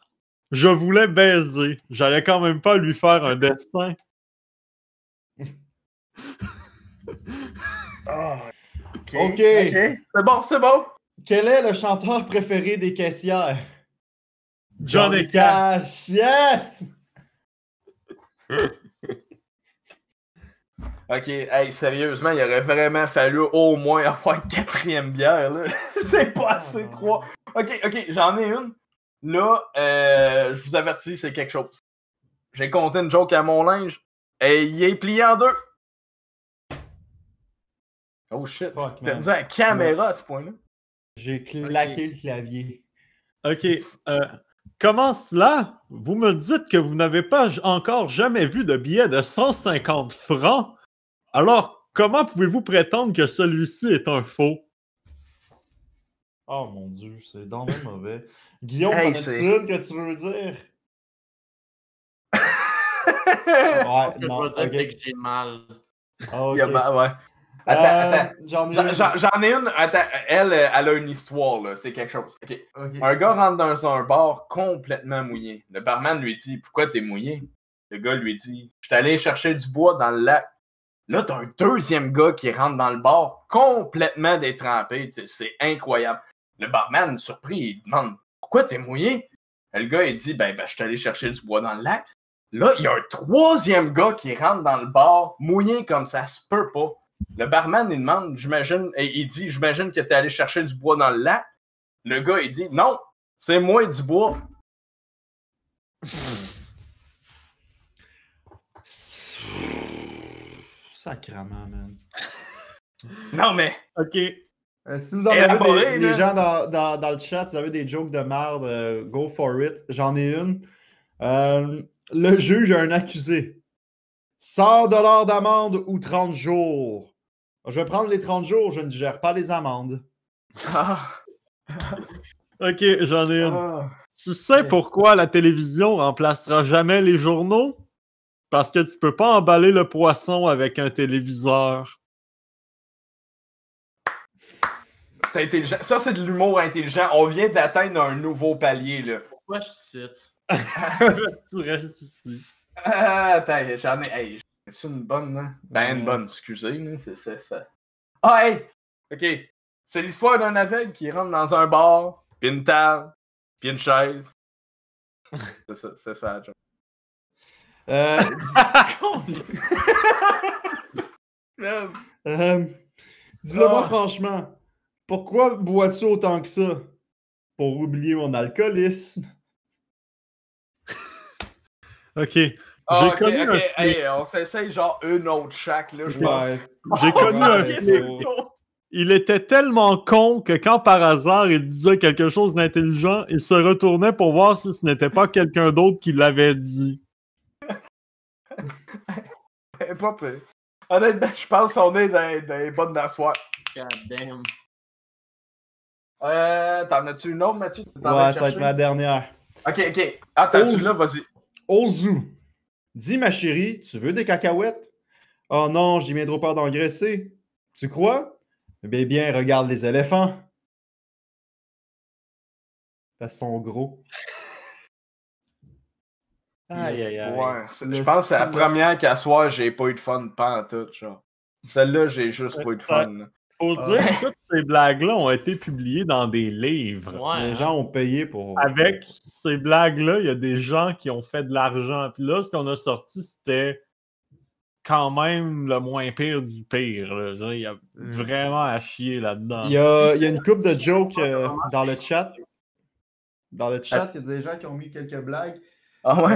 Speaker 2: Je voulais baiser. J'allais quand même pas lui faire un dessin.
Speaker 1: OK.
Speaker 3: C'est bon.
Speaker 1: Quel est le chanteur préféré des caissières?
Speaker 2: Johnny Cash.
Speaker 1: Yes!
Speaker 3: OK, hey, sérieusement, il aurait vraiment fallu au moins avoir une 4e bière, là. C'est pas assez 3. OK, j'en ai une. Là, je vous avertis, c'est quelque chose. J'ai compté une joke à mon linge et il est plié en 2. Oh shit, j'ai perdu la caméra à ce point-là.
Speaker 1: J'ai claqué le clavier.
Speaker 2: OK. Comment cela? Vous me dites que vous n'avez pas encore jamais vu de billet de 150 francs? Alors, comment pouvez-vous prétendre que celui-ci est un faux?
Speaker 1: Oh mon Dieu, c'est dommage mauvais. Guillaume,
Speaker 3: Hey,
Speaker 1: t'en as-tu une que tu veux dire? Ouais,
Speaker 5: Ce que
Speaker 1: non,
Speaker 5: je veux dire,
Speaker 1: ok.
Speaker 5: c'est que j'ai mal.
Speaker 1: Ok.
Speaker 3: Ouais. Attends.
Speaker 1: J'en ai une.
Speaker 3: J'en ai une. Attends, elle a une histoire, là. C'est quelque chose. OK. Un gars rentre dans un bar complètement mouillé. Le barman lui dit « Pourquoi t'es mouillé? » Le gars lui dit « Je suis allé chercher du bois dans le lac. » Là, t'as un deuxième gars qui rentre dans le bar complètement détrempé. C'est incroyable. Le barman, surpris, il demande « Pourquoi t'es mouillé? » Le gars, il dit « Ben, je suis allé chercher du bois dans le lac. » Là, il y a un troisième gars qui rentre dans le bar, mouillé comme ça se peut pas. Le barman, il demande, j'imagine que t'es allé chercher du bois dans le lac. Le gars, il dit, non, c'est moi du bois.
Speaker 1: Sacrement, man.
Speaker 3: Non, mais.
Speaker 2: OK.
Speaker 1: Si vous en avez des gens dans le chat, si vous avez des jokes de merde, go for it. J'en ai une. Le juge a un accusé. 100 $ d'amende ou 30 jours. Je vais prendre les 30 jours, je ne gère pas les amendes.
Speaker 2: OK, j'en ai une. Tu sais pourquoi la télévision remplacera jamais les journaux? Parce que tu peux pas emballer le poisson avec un téléviseur.
Speaker 3: C'est intelligent. Ça, c'est de l'humour intelligent. On vient d'atteindre un nouveau palier, là.
Speaker 5: Pourquoi je cite?
Speaker 2: Tu restes ici.
Speaker 3: Attends, j'en ai. Hey, c'est une bonne, hein? Une bonne, excusez, là. C'est ça. Ah, hey! OK. C'est l'histoire d'un aveugle qui rentre dans un bar, puis une table, puis une chaise. C'est ça, John.
Speaker 1: Dis-le-moi franchement, pourquoi bois-tu autant que ça? Pour oublier mon alcoolisme.
Speaker 2: OK. J'ai
Speaker 3: Ok,
Speaker 2: connu un
Speaker 3: ok,
Speaker 2: flic.
Speaker 3: hey, on s'essaye genre une autre chaque, là, je pense.
Speaker 1: Ouais.
Speaker 2: J'ai connu un
Speaker 3: Ok,
Speaker 2: flic.
Speaker 3: sur le tour.
Speaker 2: Il était tellement con que quand par hasard il disait quelque chose d'intelligent, il se retournait pour voir si ce n'était pas quelqu'un d'autre qui l'avait dit.
Speaker 3: Pas pire. Honnêtement, je pense qu'on est dans les bonnes d'asseoir.
Speaker 5: God damn.
Speaker 3: T'en as-tu une autre, Mathieu?
Speaker 1: Ouais, ça va être ma dernière.
Speaker 3: Ok. Attends, tu
Speaker 1: Ose.
Speaker 3: l'as, vas-y.
Speaker 1: Ozu. Dis, ma chérie, tu veux des cacahuètes? Oh non, j'ai bien trop peur d'engraisser. Tu crois? Eh bien, regarde les éléphants. Ils sont gros.
Speaker 2: Aïe.
Speaker 3: Ouais,
Speaker 1: Le
Speaker 3: je pense que c'est la
Speaker 1: silence.
Speaker 3: première qu'à soir, j'ai pas eu de fun, pas en tout, genre. Celle-là, j'ai juste pas eu de fun. là.
Speaker 2: Faut dire que toutes ces blagues-là ont été publiées dans des livres.
Speaker 5: Ouais.
Speaker 1: Les
Speaker 5: hein.
Speaker 1: gens ont payé pour.
Speaker 2: Avec ces blagues-là, il y a des gens qui ont fait de l'argent. Puis là, ce qu'on a sorti, c'était quand même le moins pire du pire. Là. Je veux dire, il y a vraiment à chier là-dedans.
Speaker 1: Il y a une couple de jokes dans le chat. Dans le chat, il y a des gens qui ont mis quelques blagues.
Speaker 3: Ah ouais?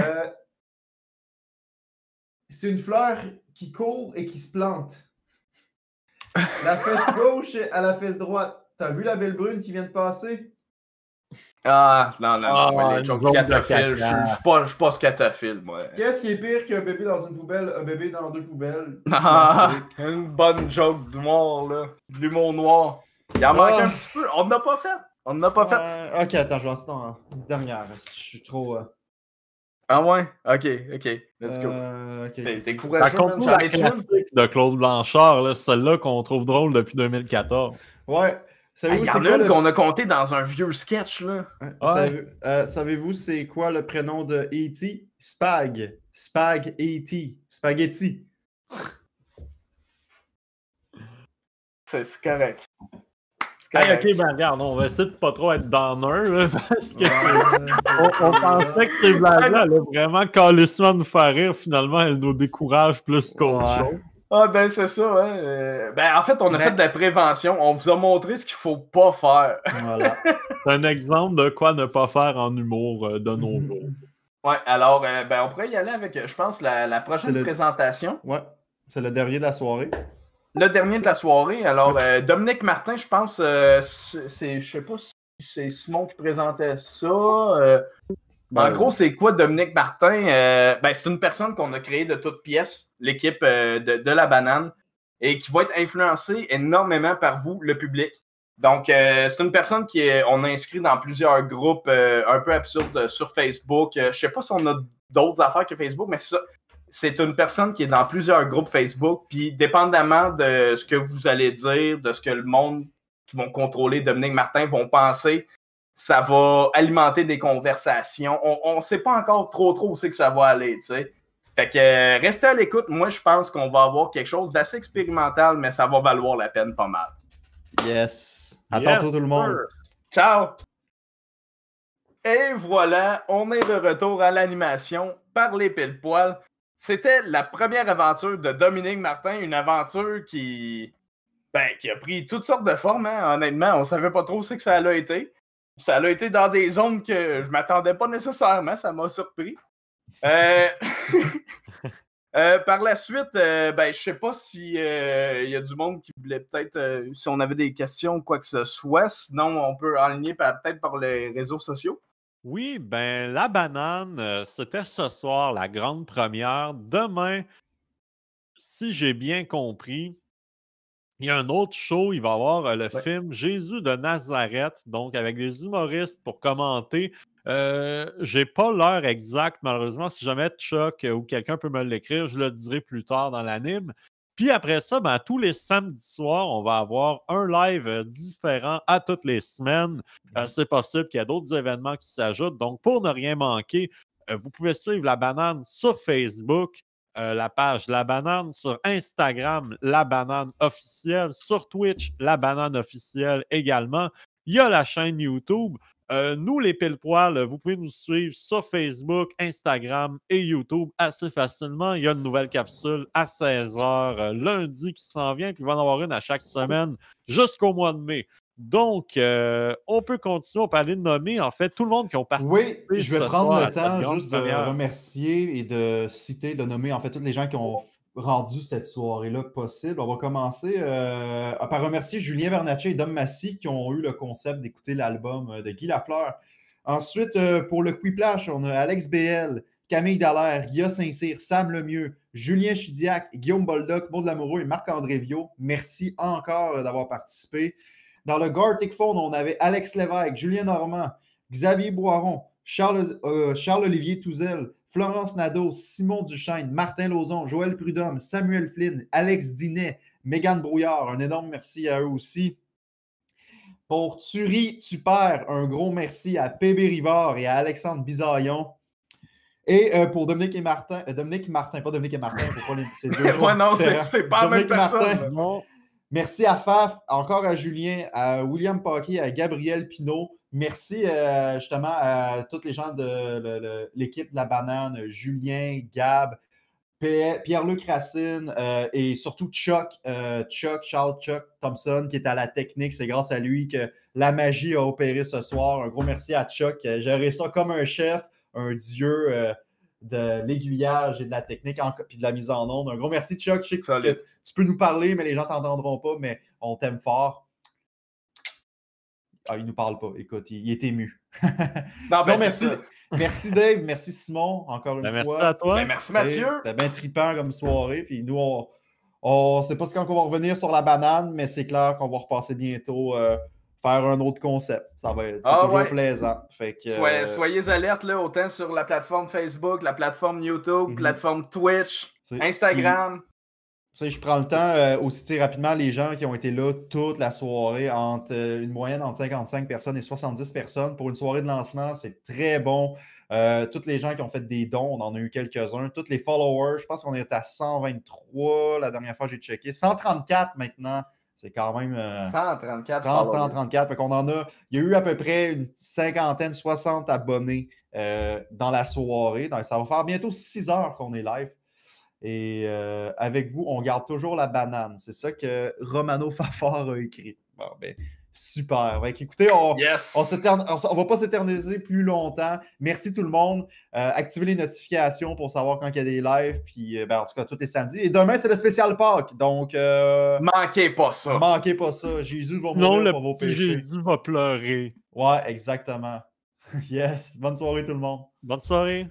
Speaker 1: C'est une fleur qui court et qui se plante. La fesse gauche à la fesse droite. T'as vu la belle brune qui vient de passer?
Speaker 3: Ah, non, mais les
Speaker 2: une
Speaker 3: jokes
Speaker 2: joke de
Speaker 3: scatophiles,
Speaker 2: caca.
Speaker 3: je suis pas scatophile, moi.
Speaker 1: Qu'est-ce qui est pire qu'un bébé dans une poubelle, un bébé dans deux poubelles?
Speaker 3: Ah,
Speaker 1: Classique.
Speaker 3: une bonne joke d'humour, là. De l'humour noir. Il en manque un petit peu. On n'a pas fait.
Speaker 1: Ouais, ok, attends, je vais en dans une dernière. Je suis trop.
Speaker 3: Ah ouais? Ok. Let's go.
Speaker 1: Ok.
Speaker 3: T'es
Speaker 2: Ça
Speaker 3: courageux, man.
Speaker 2: compte la
Speaker 3: J'en ai-tu une?
Speaker 2: classique de Claude Blanchard, là, celle-là qu'on trouve drôle depuis 2014.
Speaker 1: Ouais.
Speaker 3: Il
Speaker 1: Savez-vous
Speaker 3: y
Speaker 1: c'est
Speaker 3: en a
Speaker 1: quoi
Speaker 3: une
Speaker 1: le...
Speaker 3: qu'on a compté dans un vieux sketch, là.
Speaker 1: Savez-vous c'est quoi le prénom de E.T.? Spag. Spag E.T. Spaghetti.
Speaker 3: C'est correct.
Speaker 2: Hey, ok, ben regarde, on va essayer de pas trop être downer, là, parce que on pensait que ces blagues-là allaient vraiment calissement nous faire rire. Finalement, elles nous découragent plus qu'autre chose.
Speaker 3: Ah ben c'est ça, hein. Ben en fait, on a fait de la prévention. On vous a montré ce qu'il faut pas faire.
Speaker 1: Voilà.
Speaker 2: C'est un exemple de quoi ne pas faire en humour de nos jours.
Speaker 3: Ouais, alors, ben on pourrait y aller avec, je pense, la prochaine présentation.
Speaker 1: Ouais, c'est le dernier de la soirée.
Speaker 3: Le dernier de la soirée. Alors, Dominique Martin, je pense, je sais pas si c'est Simon qui présentait ça. En gros, c'est quoi Dominique Martin? Ben, c'est une personne qu'on a créée de toutes pièces, l'équipe de la banane, et qui va être influencée énormément par vous, le public. Donc, c'est une personne on a inscrit dans plusieurs groupes un peu absurdes sur Facebook. Je sais pas si on a d'autres affaires que Facebook, mais c'est ça. C'est une personne qui est dans plusieurs groupes Facebook, puis dépendamment de ce que vous allez dire, de ce que le monde qui vont contrôler Dominique Martin vont penser, ça va alimenter des conversations. On sait pas encore trop où c'est que ça va aller, tu sais. Fait que restez à l'écoute. Moi, je pense qu'on va avoir quelque chose d'assez expérimental, mais ça va valoir la peine pas mal.
Speaker 1: Yes. À tantôt tout le monde.
Speaker 3: Ciao! Et voilà, on est de retour à l'animation par les pile-poils. C'était la première aventure de Dominique Martin, une aventure qui a pris toutes sortes de formes, hein, honnêtement. On savait pas trop ce que ça a été. Ça a été dans des zones que je m'attendais pas nécessairement, ça m'a surpris. Par la suite, je sais pas si y a du monde qui voulait peut-être, si on avait des questions ou quoi que ce soit, sinon on peut enligner peut-être par les réseaux sociaux.
Speaker 2: Oui, ben la banane, c'était ce soir la grande première. Demain, si j'ai bien compris, il y a un autre show, il va y avoir le film Jésus de Nazareth, donc avec des humoristes pour commenter. J'ai pas l'heure exacte, malheureusement. Si jamais Chuck ou quelqu'un peut me l'écrire, je le dirai plus tard dans l'anime. Puis après ça, ben, tous les samedis soirs, on va avoir un live différent à toutes les semaines. C'est possible qu'il y ait d'autres événements qui s'ajoutent. Donc, pour ne rien manquer, vous pouvez suivre La Banane sur Facebook, la page La Banane, sur Instagram, La Banane officielle, sur Twitch, La Banane officielle également. Il y a la chaîne YouTube. Nous, les pile-poils, vous pouvez nous suivre sur Facebook, Instagram et YouTube assez facilement. Il y a une nouvelle capsule à 16h lundi qui s'en vient, puis il va en avoir une à chaque semaine jusqu'au mois de mai. Donc, on peut continuer, on peut aller nommer, en fait, tout le monde qui ont participé.
Speaker 1: Oui, je vais
Speaker 2: ce
Speaker 1: prendre
Speaker 2: soir
Speaker 1: le
Speaker 2: à cette
Speaker 1: temps
Speaker 2: grande
Speaker 1: juste de
Speaker 2: première.
Speaker 1: remercier et de citer, de nommer en fait tous les gens qui ont rendu cette soirée-là possible. On va commencer par remercier Julien Bernatchez et Dom Massy qui ont eu le concept d'écouter l'album de Guy Lafleur. Ensuite, pour le Quiplash, on a Alex BL, Camille Dallaire, Guillaume Saint-Cyr, Sam Lemieux, Julien Chidiac, Guillaume Boldoc, Maud Lamoureux et Marc-André Viau. Merci encore d'avoir participé. Dans le Gartic Phone, on avait Alex Lévesque, Julien Normand, Xavier Boiron, Charles-Olivier Touzel, Florence Nadeau, Simon Duchesne, Martin Lauzon, Joël Prudhomme, Samuel Flynn, Alex Dinet, Mégane Brouillard. Un énorme merci à eux aussi. Pour Tu ris, tu perds, un gros merci à PB Rivard et à Alexandre Bisaillon. Et pour Dominique et Martin, pas Dominique et Martin, c'est deux jours
Speaker 3: Ouais, non,
Speaker 1: différents.
Speaker 3: c'est pas la même
Speaker 1: Dominique et Martin.
Speaker 3: personne.
Speaker 2: Non.
Speaker 1: Merci à Faf, encore à Julien, à William Paquet, à Gabriel Pinault. Merci justement à tous les gens de l'équipe de la banane, Julien, Gab, Pierre-Luc Racine et surtout Charles Chuck Thompson qui est à la technique. C'est grâce à lui que la magie a opéré ce soir. Un gros merci à Chuck. Gérer ça comme un chef, un dieu de l'aiguillage et de la technique puis de la mise en onde. Un gros merci, Chuck. Je sais que tu peux nous parler, mais les gens ne t'entendront pas, mais on t'aime fort. Ah, il ne nous parle pas. Écoute, il est ému.
Speaker 3: Non,
Speaker 1: Sinon,
Speaker 3: merci.
Speaker 1: Merci Dave, merci Simon, encore une fois.
Speaker 2: Merci à toi.
Speaker 3: Ben, merci Mathieu.
Speaker 1: C'était bien trippant comme soirée. Puis nous, on ne sait pas quand on va revenir sur la banane, mais c'est clair qu'on va repasser bientôt faire un autre concept. Ça va être toujours plaisant. Fait que,
Speaker 3: soyez alertes là, autant sur la plateforme Facebook, la plateforme YouTube, plateforme Twitch, Instagram.
Speaker 1: Je prends le temps aussi rapidement les gens qui ont été là toute la soirée, une moyenne entre 55 personnes et 70 personnes. Pour une soirée de lancement, c'est très bon. Tous les gens qui ont fait des dons, on en a eu quelques-uns. Tous les followers, je pense qu'on est à 123 la dernière fois que j'ai checké. 134 maintenant. C'est quand même
Speaker 3: 134.
Speaker 1: Fait qu'on en a. Il y a eu à peu près une cinquantaine, 60 abonnés dans la soirée. Donc, ça va faire bientôt 6 heures qu'on est live. Et avec vous, on garde toujours la banane. C'est ça que Romano Fafard a écrit. Bon, ben, super. Donc, écoutez, on va pas s'éterniser plus longtemps. Merci tout le monde. Activez les notifications pour savoir quand il y a des lives. Puis, en tout cas, tout est samedi. Et demain, c'est le spécial Pâques. Donc,
Speaker 3: manquez pas ça.
Speaker 1: Manquez pas ça. Jésus va mourir pour vos péchés.
Speaker 2: Jésus va pleurer.
Speaker 1: Ouais, exactement. Yes. Bonne soirée tout le monde.
Speaker 2: Bonne soirée.